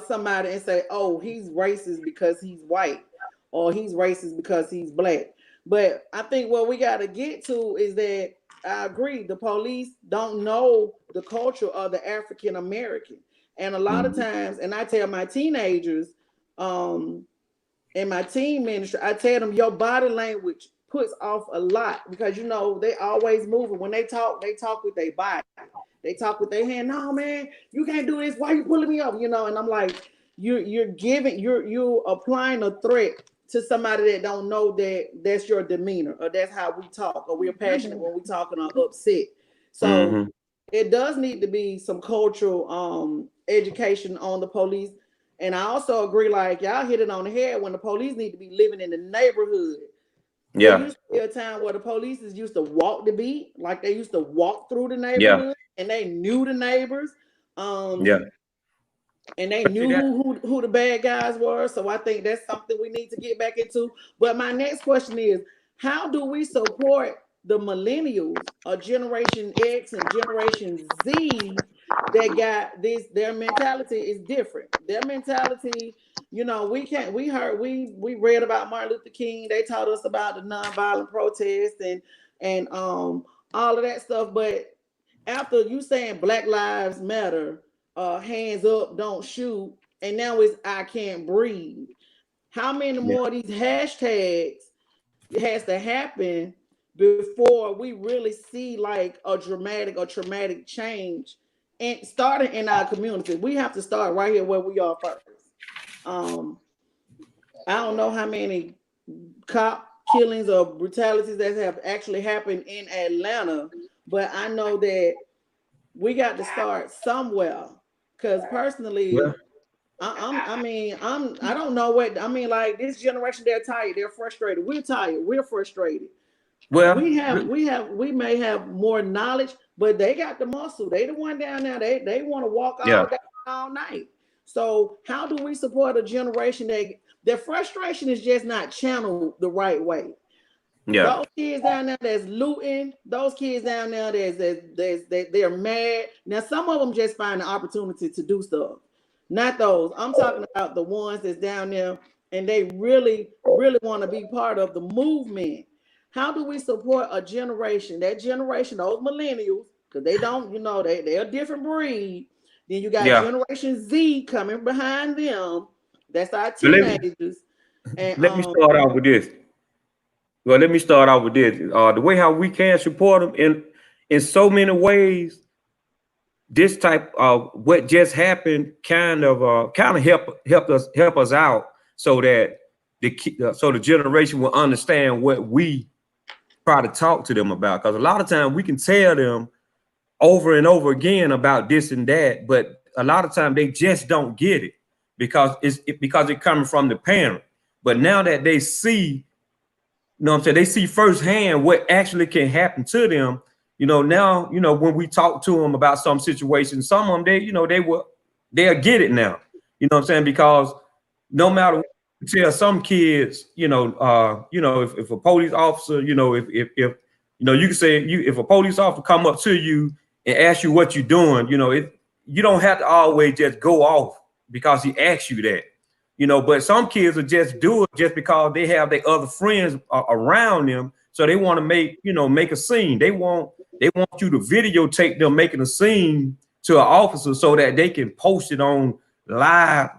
somebody and say, "Oh, he's racist because he's white," or "He's racist because he's black." But I think what we got to get to is that I agree. The police don't know the culture of the African American, and a lot of Mhm. times, and I tell my teenagers, um, in my team ministry, I tell them your body language puts off a lot because you know they always moving. When they talk with their body. They talk with their hand. No, man, you can't do this. Why are you pulling me up? You know, and I'm like, you're applying a threat to somebody that don't know that that's your demeanor or that's how we talk or we're passionate when we talking or upset. So Mhm. it does need to be some cultural education on the police. And I also agree, like y'all hit it on the head when the police need to be living in the neighborhood. There Yeah. used to be a time where the police used to walk the beat, like they used to walk through the Yeah. neighborhood, and they knew the neighbors, Yeah. and they But see knew that. who the bad guys were. So I think that's something we need to get back into. But my next question is, how do we support the millennials or Generation X and Generation Z that got this? Their mentality is different. Their mentality, you know, we read about Martin Luther King. They taught us about the nonviolent protest and all of that stuff. But after you saying Black Lives Matter, hands up, don't shoot, and now it's I can't breathe. How many Yeah. more of these hashtags has to happen before we really see like a dramatic or traumatic change and starting in our community. We have to start right here where we are first. Um, I don't know how many cop killings or brutalities that have actually happened in Atlanta, but I know that we got to start somewhere. Because Well, personally, I don't know what I mean. Like this generation, they're tired, they're frustrated. We're tired, we're frustrated. well, We may have more knowledge, but they got the muscle. They the one down there. They want to walk all yeah, day, all night. So how do we support a generation that their frustration is just not channeled the right way? yeah. Those kids down there that's looting, those kids down there they're mad. Now some of them just find the opportunity to do stuff. Not those. I'm talking about the ones that's down there and they really, really want to be part of the movement. How do we support a generation? That generation, those millennials, because they don't, they're a different breed. Then you got Yeah. Generation Z coming behind them. That's our But teenagers. And let me start off with this. Well, let me start off with this. The way how we can support them in so many ways. This type of what just happened kind of help us out so that so the generation will understand what we try to talk to them about. Because a lot of times we can tell them over and over again about this and that, but a lot of times they just don't get it because because it's coming from the parent. But now that they see, you know what I'm saying, they see firsthand what actually can happen to them. Now, when we talk to them about some situations, some of them they'll get it now. You know what I'm saying? Because no matter what you tell some kids, if a police officer, if you can say if a police officer come up to you and ask you what you're doing, you don't have to always just go off because he asks you that. But some kids will just do it just because they have their other friends around them. So they want to make a scene. They want you to videotape them making a scene to an officer so that they can post it on live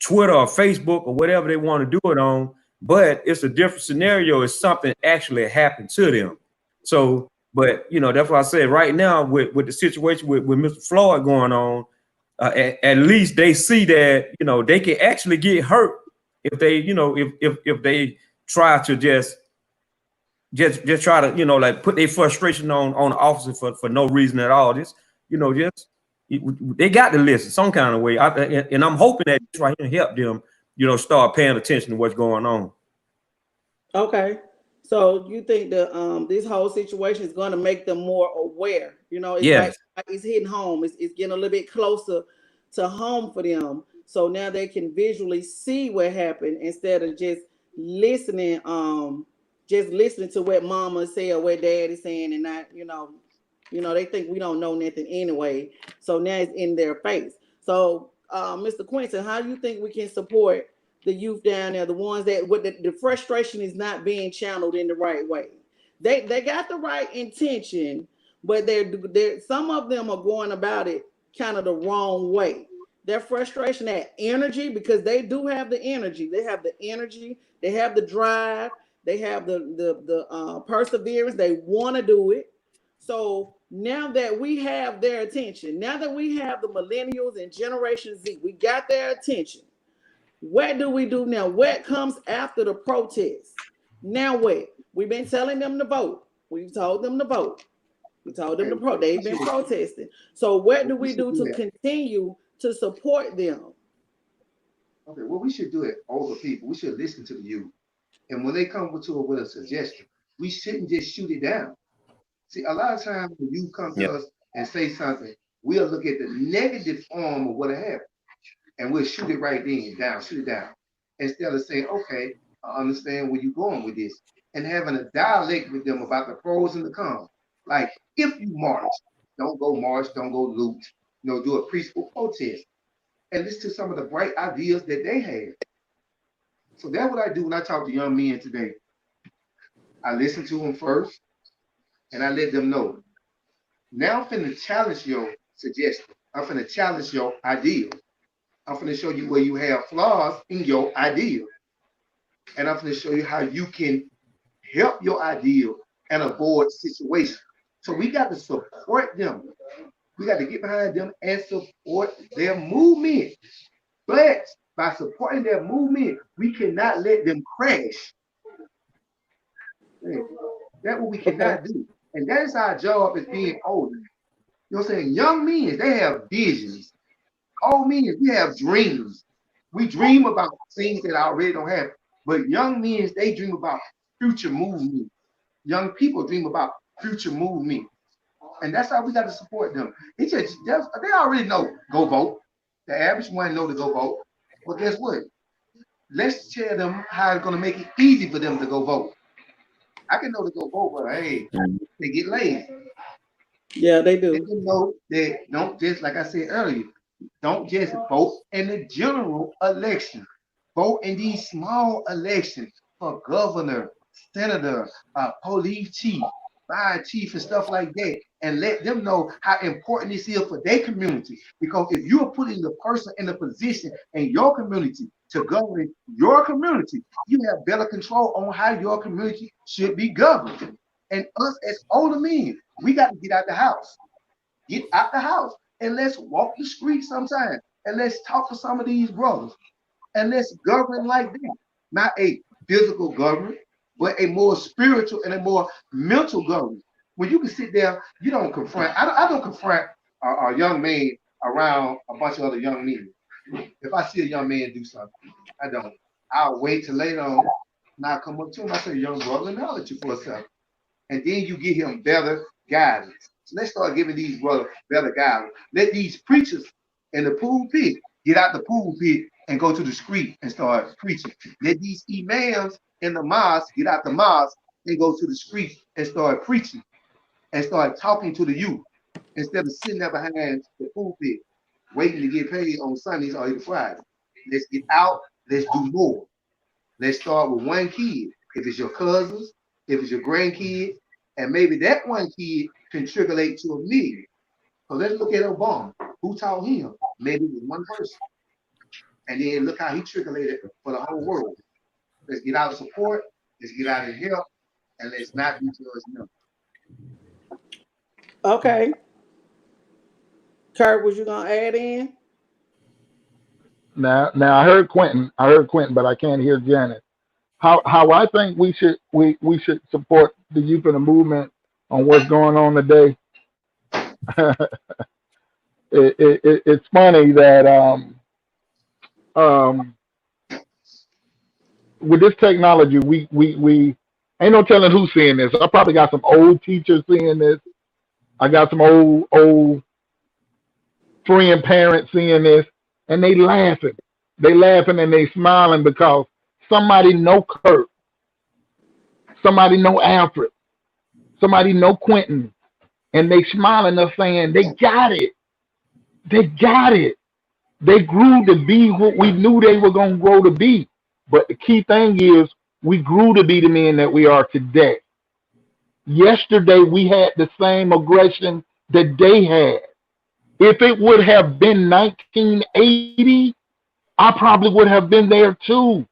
Twitter or Facebook or whatever they want to do it on. But it's a different scenario. It's something actually happened to them. So, but that's why I said right now with the situation with Mr. Floyd going on, at least they see that they can actually get hurt if they if they try to just try to like put their frustration on the officer for no reason at all. Just they got to listen some kind of way. And I'm hoping that this right here help them start paying attention to what's going on. okay. So you think that this whole situation is going to make them more aware? It's Yes. like it's hitting home. It's getting a little bit closer to home for them. So now they can visually see what happened instead of just listening to what mama say or what dad is saying and not, they think we don't know nothing anyway. So now it's in their face. So Mr. Quinton, how do you think we can support the youth down there, the ones that with the frustration is not being channeled in the right way? They got the right intention, but they're some of them are going about it kind of the wrong way. Their frustration, that energy, because they do have the energy. They have the energy. They have the drive. They have the perseverance. They want to do it. So now that we have their attention, now that we have the millennials and Generation Z, we got their attention. What do we do now? What comes after the protest? Now what? We've been telling them to vote. We've told them to vote. We told them to They've been protesting. So what do we do to continue to support them? Okay, well, we should do it, older people. We should listen to the youth. And when they come with a suggestion, we shouldn't just shoot it down. See, a lot of times when you come Yeah. to us and say something, we'll look at the negative form of what happened and we'll shoot it right then down, shoot it down. Instead of saying, okay, I understand where you're going with this, and having a dialect with them about the pros and the cons. Like, if you march, don't go loot, do a peaceful protest and listen to some of the bright ideas that they have. So that's what I do when I talk to young men today. I listen to them first and I let them know. Now I'm finna challenge your suggestion. I'm finna challenge your idea. I'm finna show you where you have flaws in your idea. And I'm finna show you how you can help your ideal and avoid situations. So we got to support them. We got to get behind them and support their movement. But by supporting their movement, we cannot let them crash. Man, that's what we Okay. cannot do. And that is our job as being older. You know what I'm saying? Young men, they have visions. Old men, we have dreams. We dream about things that already don't happen. But young men, they dream about future movement. Young people dream about future movement. And that's how we got to support them. They already know go vote. The average one know to go vote. But guess what? Let's tell them how it's gonna make it easy for them to go vote. I can know to go vote, but hey, they get lazy. Yeah, they Let do. them know that don't just like I said earlier, don't just vote in the general election. Vote in these small elections for governor, senator, police chief, fire chief, and stuff like that. And let them know how important this is for their community. Because if you're putting the person in a position in your community to govern your community, you have better control on how your community should be governed. And us as older men, we got to get out the house. Get out the house and let's walk the street sometime and let's talk to some of these brothers and let's govern like that. Not a physical government, but a more spiritual and a more mental government. When you can sit there, you don't confront. I don't confront a young man around a bunch of other young men. If I see a young man do something, I don't. I'll wait till later on. And I'll come up to him. I say, young brother, acknowledge you for a second. And then you give him better guidance. So let's start giving these brothers better guidance. Let these preachers in the pulpit get out the pulpit and go to the street and start preaching. Let these imams in the mosque get out the mosque and go to the street and start preaching and start talking to the youth instead of sitting there behind the pulpit waiting to get paid on Sundays or even Fridays. Let's get out. Let's do more. Let's start with one kid. If it's your cousins, if it's your grandkids, and maybe that one kid can trickleate to a million. So let's look at Obama. Who taught him? Maybe it was one person. And then look how he trickleated for the whole world. Let's get out of support, let's get out of help, and let's not be judgmental. Okay. Kurt, was you gonna add in? Now I heard Quentin. But I can't hear Janet. How I think we should support the youth of the movement on what's going on today. It's funny that um, with this technology, we ain't no telling who's seeing this. I probably got some old teachers seeing this. I got some old friend parents seeing this, and they laughing. They laughing and they smiling because somebody know Kurt, somebody know Alfred, somebody know Quentin, and they smiling up saying they got it. They got it. They grew to be what we knew they were going to grow to be. But the key thing is we grew to be the men that we are today. Yesterday, we had the same aggression that they had. If it would have been 1980, I probably would have been there too.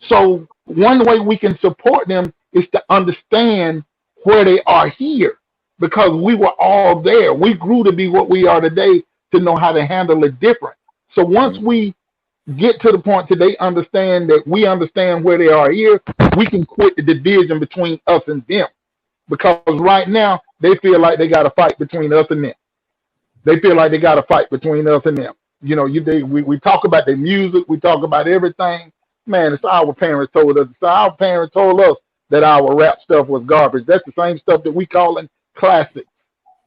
So one way we can support them is to understand where they are here because we were all there. We grew to be what we are today to know how to handle it different. So once we get to the point that they understand that we understand where they are here, we can quit the division between us and them. Because right now they feel like they got to fight between us and them. They feel like they got to fight between us and them. You know, we talk about their music, we talk about everything. Man, it's our parents told us. It's our parents told us that our rap stuff was garbage. That's the same stuff that we calling classics.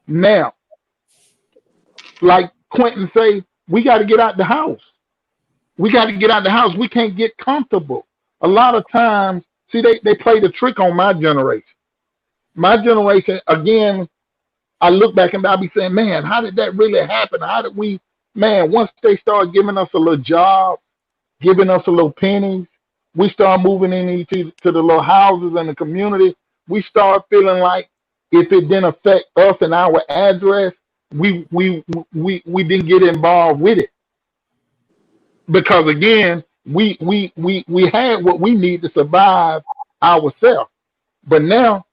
Now, like Quentin say, we got to get out the house. We got to get out the house. We can't get comfortable. A lot of times, see, they play the trick on my generation. My generation, again, I look back and I'll be saying, man, how did that really happen? How did we, man, once they start giving us a little job, giving us a little pennies, we start moving into to the little houses in the community, we start feeling like if it didn't affect us and our address, we didn't get involved with it. Because again, we had what we need to survive ourselves. But now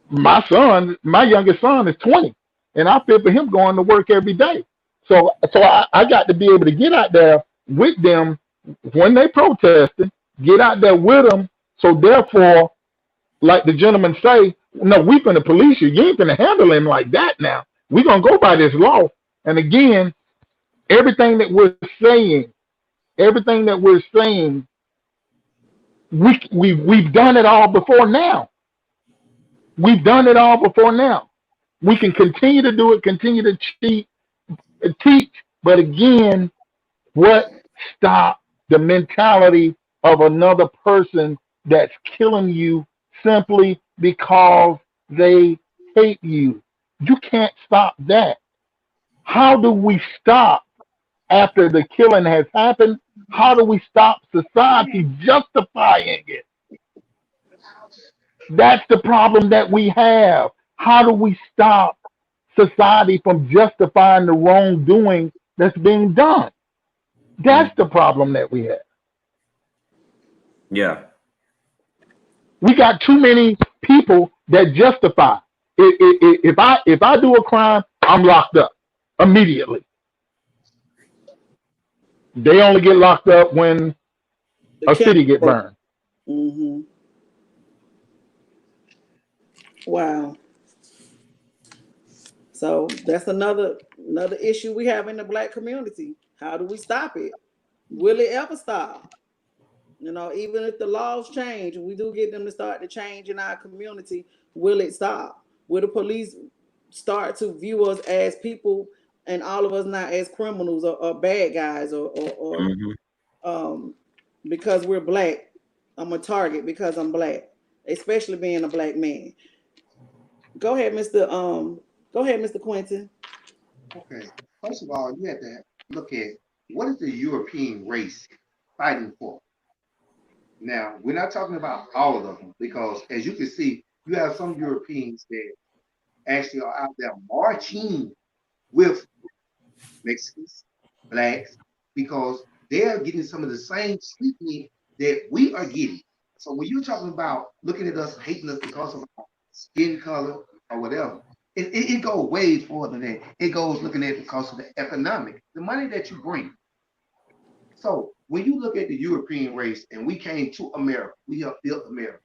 my youngest son is 20, and I feel for him going to work every day. So I got to be able to get out there with them when they protesting, get out there with them. So therefore, like the gentleman say, no, we finna police you. You ain't finna handle him like that now. We gonna go by this law. And again, everything that we're saying, everything that we're saying, we've done it all before now. We've done it all before now. We can continue to do it, continue to teach, but again, what stop the mentality of another person that's killing you simply because they hate you? You can't stop that. How do we stop after the killing has happened? How do we stop society justifying it? That's the problem that we have. How do we stop society from justifying the wrongdoing that's being done? That's the problem that we have. Yeah. We got too many people that justify. If I do a crime, I'm locked up immediately. They only get locked up when a city get burned. Mm-hmm. Wow. So that's another issue we have in the Black community. How do we stop it? Will it ever stop? You know, even if the laws change, we do get them to start to change in our community, will it stop? Will the police start to view us as people and all of us not as criminals or bad guys or because we're Black, I'm a target because I'm Black, especially being a Black man. Go ahead, Mr. Quentin. Okay. First of all, you have to look at what is the European race fighting for. Now, we're not talking about all of them because, as you can see, you have some Europeans that actually are out there marching with Mexicans, blacks, because they're getting some of the same treatment that we are getting. So when you're talking about looking at us, hating us because of our skin color or whatever, it goes way further than that. It goes looking at it because of the economic, the money that you bring. So when you look at the European race and we came to America, we have built America.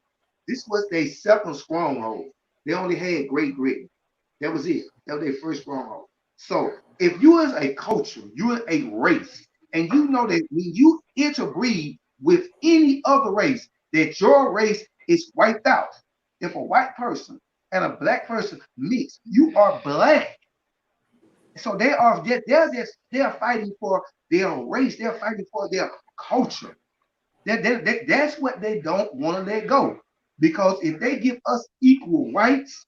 This was their second stronghold. They only had Great Britain. That was it. That was their first stronghold. So if you as a culture, you're a race, and you know that when you interbreed with any other race, that your race is wiped out. If a white person and a black person mix, you are black. So they're fighting for their race. They're fighting for their culture. That's what they don't want to let go. Because if they give us equal rights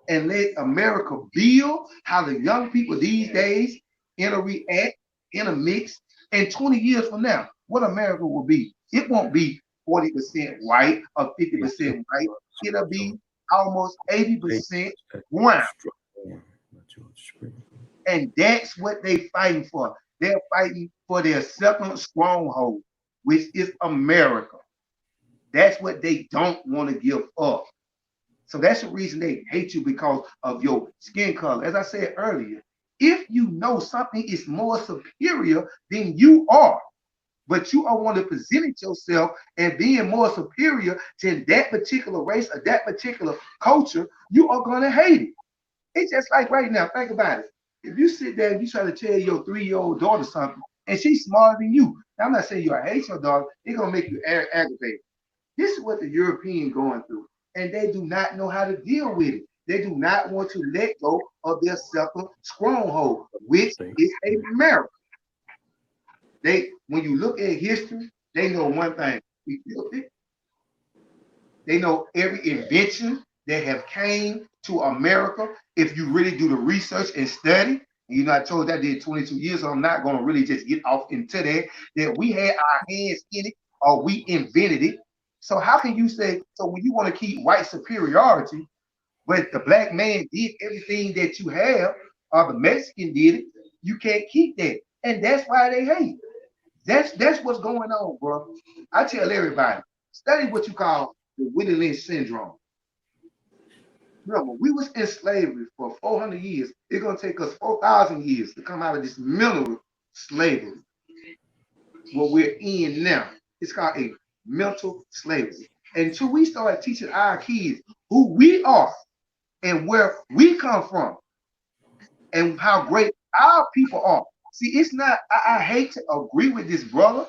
and let America build how the young people these days interact, intermix, and 20 years from now, what America will be? It won't be 40% white or 50% white. It'll be almost 80% brown. And that's what they're fighting for. They're fighting for their second stronghold, which is America. That's what they don't want to give up. So that's the reason they hate you, because of your skin color. As I said earlier, if you know something is more superior than you are, but you are want to present yourself and being more superior to that particular race or that particular culture, you are going to hate it. It's just like right now, think about it. If you sit there and you try to tell your 3-year-old daughter something and she's smarter than you, now I'm not saying you hate your daughter, it's going to make you aggravated. This is what the European going through, and they do not know how to deal with it. They do not want to let go of their second stronghold, which is America. When you look at history, they know one thing: we built it. They know every invention that have came to America. If you really do the research and study, and you know I told that I did 22 years, so I'm not going to really just get off into that we had our hands in it or we invented it. So how can you say, so when you want to keep white superiority, but the black man did everything that you have, or the Mexican did it, you can't keep that. And that's why they hate. That's what's going on, bro. I tell everybody, Study what you call the Willie Lynch syndrome. Remember, we was in slavery for 400 years. It's gonna take us 4,000 years to come out of this mental slavery. What we're in now, it's called a mental slavery. Until we start teaching our kids who we are and where we come from and how great our people are. See, it's not, I hate to agree with this brother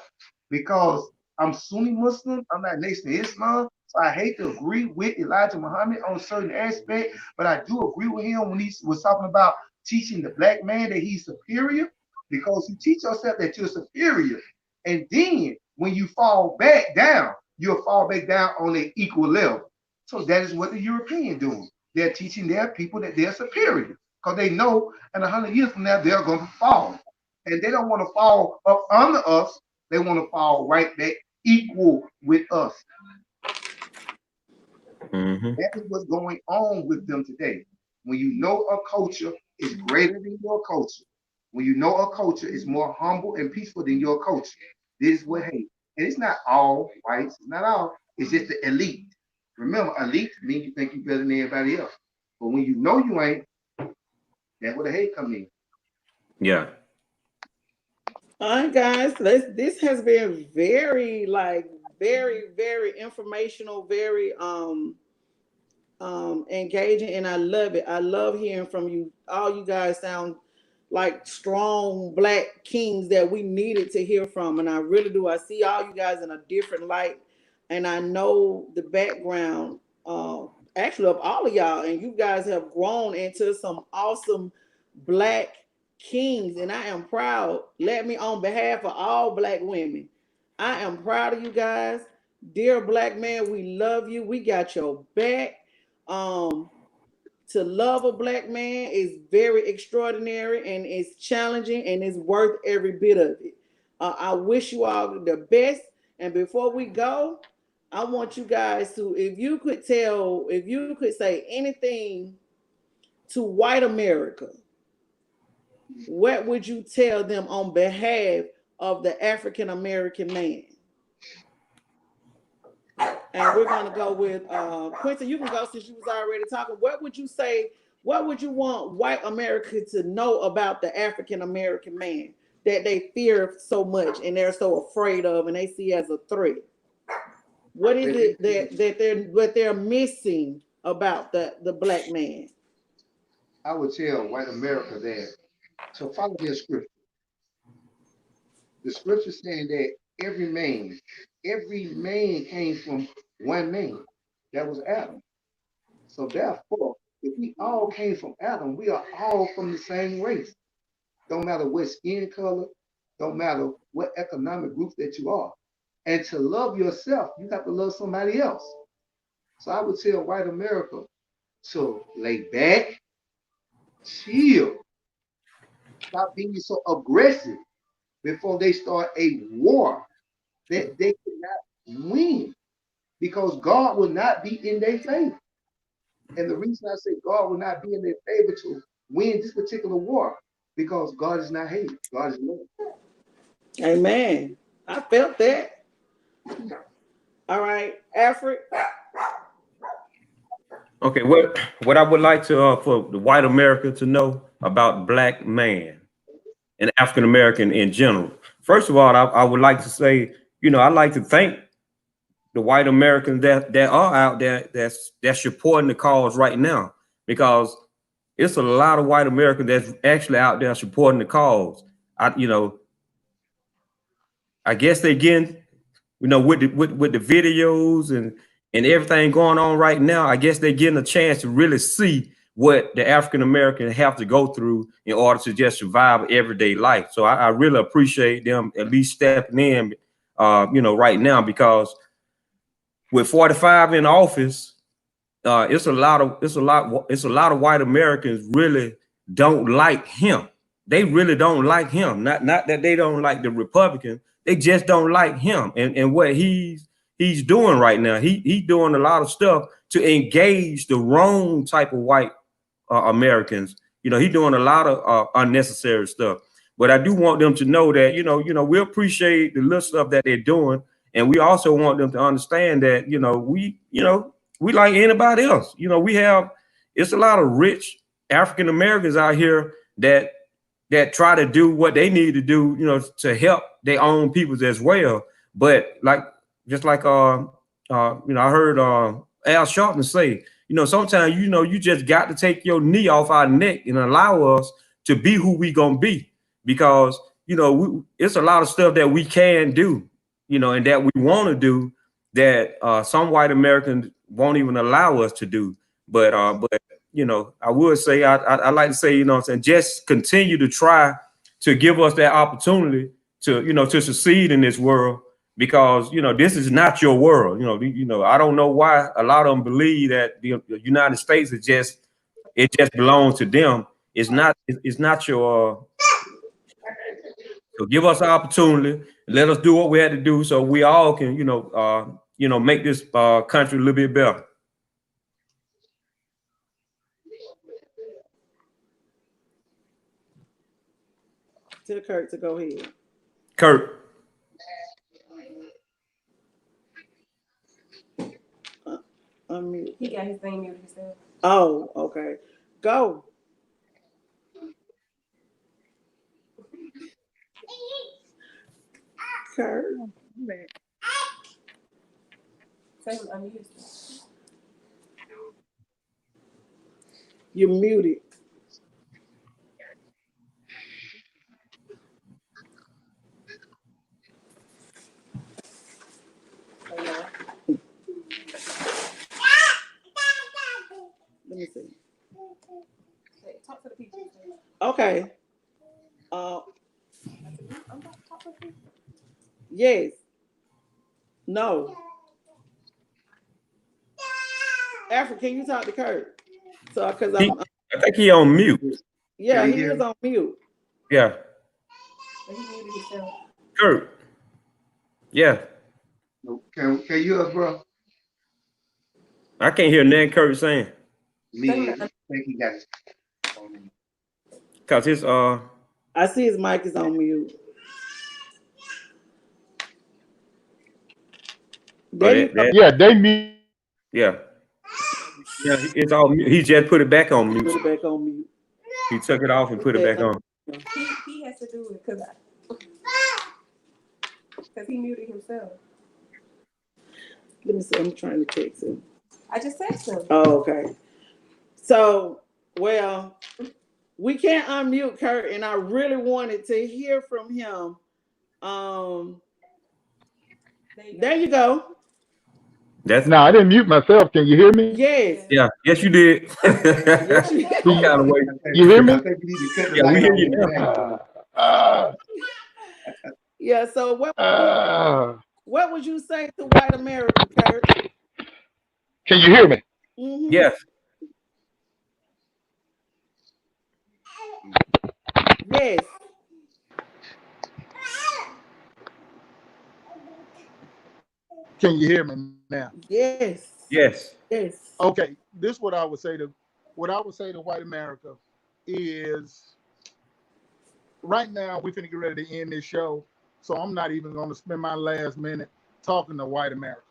because I'm Sunni Muslim, I'm not Nation of Islam, so I hate to agree with Elijah Muhammad on certain aspect, but I do agree with him when he was talking about teaching the black man that he's superior, because you teach yourself that you're superior, and then when you fall back down, you'll fall back down on an equal level. So that is what the European doing. They're teaching their people that they're superior because they know in 100 years from now they're going to fall, and they don't want to fall up under us. They want to fall right back equal with us. That is what's going on with them today. When you know a culture is greater than your culture, when you know a culture is more humble and peaceful than your culture, this is what hate. And it's not all whites, it's not all, it's just the elite. Remember, elite means you think you're better than everybody else. But when you know you ain't, that's where the hate come in. Yeah. All right, guys. This has been very, like, very informational, very engaging, and I love it. I love hearing from you. All you guys sound like strong black kings that we needed to hear from, and I really do. I see all you guys in a different light, and I know the background actually of all of y'all, and you guys have grown into some awesome black kings, and I am proud. Let me, on behalf of all black women, I am proud of you guys. Dear black man, we love you. We got your back. um to love a black man is very extraordinary, and it's challenging, and it's worth every bit of it. I wish you all the best. And before we go, I want you guys to, if you could say anything to white America, what would you tell them on behalf of the African American man? And we're gonna go with Quincy. You can go since you was already talking. What would you say? What would you want white America to know about the African American man that they fear so much and they're so afraid of and they see as a threat? What is it that they're missing about the black man? I would tell white America that to follow their scripture. The scripture saying that every man came from one man. That was Adam. So therefore, if we all came from Adam, we are all from the same race. Don't matter what skin color, don't matter what economic group that you are. And to love yourself, you got to love somebody else. So I would tell white America to lay back, chill, stop being so aggressive before they start a war that they cannot win, because God will not be in their favor. And the reason I say God will not be in their favor to win this particular war, because God is not hate, God is love. Amen. I felt that. All right, Alfred. Okay, what I would like to for the white America to know about black man and African American in general. First of all, I would like to say, I like to thank the white Americans that are out there that's supporting the cause right now, because it's a lot of white Americans that's actually out there supporting the cause. I guess they getting, with the videos and everything going on right now, I guess they're getting a chance to really see what the African American have to go through in order to just survive everyday life. So I really appreciate them at least stepping in, right now, because with 45 in office, it's a lot of white Americans really don't like him. They really don't like him. Not that they don't like the Republican. They just don't like him and what he's doing right now. He's doing a lot of stuff to engage the wrong type of white Americans. He's doing a lot of unnecessary stuff. But I do want them to know that we appreciate the little stuff that they're doing, And we also want them to understand that, we like anybody else. It's a lot of rich African Americans out here that try to do what they need to do, to help their own peoples as well. But just like I heard Al Sharpton say, sometimes you just got to take your knee off our neck and allow us to be who we gonna be, because it's a lot of stuff that we can do, and that we want to do that some white Americans won't even allow us to do. But I would say I like to say, what I'm saying, just continue to try to give us that opportunity to succeed in this world, because this is not your world. I don't know why a lot of them believe that the United States is just belongs to them. It's not your. So give us an opportunity. Let us do what we had to do, so we all can make this country a little bit better. Tell Kurt to go ahead. Kurt. Unmute. He got his thing muted himself. Oh, okay. Go. Kurt. Say him unmute. You're muted. Oh, yeah. Let me see. Hey, talk to the people. Okay. I'm about to talk to the people. Yes. No. Africa, can you talk to Kurt? So, because I think he on mute. yeah, Can you he hear is me? on mute. Yeah. But he muted himself. Kurt. Yeah. Can you hear us, bro? I can't hear nothing Kurt saying. Me, I think he got his phone in. Cause his I see his mic is on mute. There you go. Yeah, they mute. yeah. Yeah, it's all mute. He just put it back on Put mute. it back on mute. He took it off and put it back on. He has to do it because he muted himself. Let me see. I'm trying to text him. I just texted him. Oh, okay. So, well, we can't unmute Kurt, and I really wanted to hear from him. There you go. That's No, I didn't mute myself. Can you hear me? Yes. yeah. Yes, you did. Yes, you I'm kind of I waiting. think, You hear me? I think we need to cut the Yeah, we light hear on you in now. the back. Yeah. So, what would you say to white America, Kurt? Can you hear me? Mm-hmm. Yes. Yes. Can you hear me now? Yes. Yes. Yes. Okay, this is what I would say to white America is right now we're finna get ready to end this show, so I'm not even gonna spend my last minute talking to white America.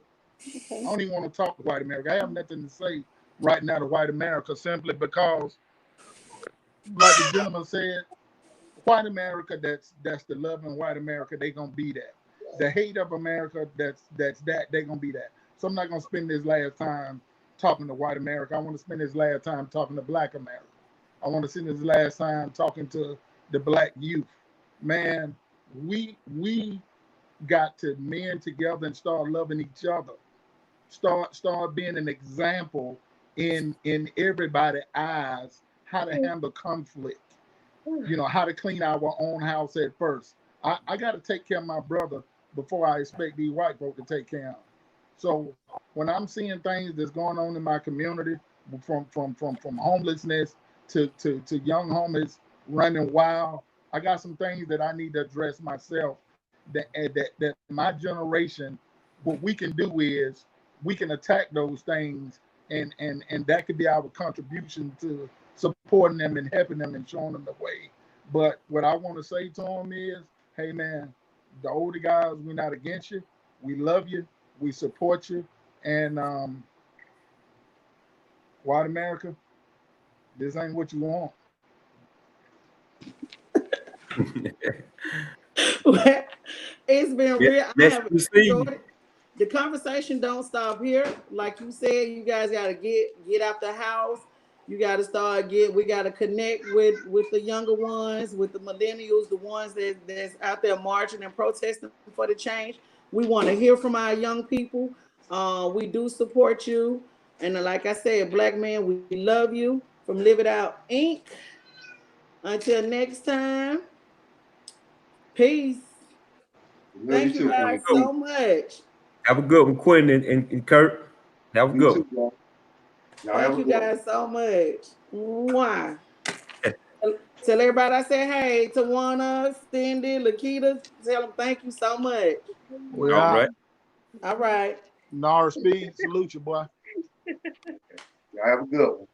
Okay. I don't even want to talk to white America. I have nothing to say right now to white America simply because, like the gentleman said, white America that's the loving white America, they gonna be that. The hate of America that's they gonna be that. So I'm not gonna spend this last time talking to white America. I want to spend this last time talking to black America. I want to spend this last time talking to the black youth. Man, we got to mend together and start loving each other. Start being an example in everybody's eyes how to handle conflict. How to clean our own house at first. I got to take care of my brother before I expect these white folk to take care of him. So when I'm seeing things that's going on in my community, from homelessness to young homies running wild, I got some things that I need to address myself. That my generation, what we can do is we can attack those things, and that could be our contribution to supporting them and helping them and showing them the way. But what I want to say to them is, hey man, the older guys, we're not against you. We love you. We support you. And white America, this ain't what you want. It's been Yeah, real. I next have to see enjoyed you. it. The conversation don't stop here. Like you said, you guys gotta get out the house. You gotta we gotta connect with the younger ones, with the millennials, the ones that's out there marching and protesting for the change. We want to hear from our young people. We do support you. And like I said, black man, we love you from Live It Out Inc. Until next time, peace. We love you Thank you too, guys man. Go. Peace. so much. Have a good one, Quentin and Kurt. Have a You good too, bro. Y'all have Thank a you good one. guys so much. Mwah. one. Tell everybody I said hey. Tawana, Cindy, Lakita. Tell them thank you so much. We All out. right. All right. Nara Speed, salute you, boy. Y'all have a good one.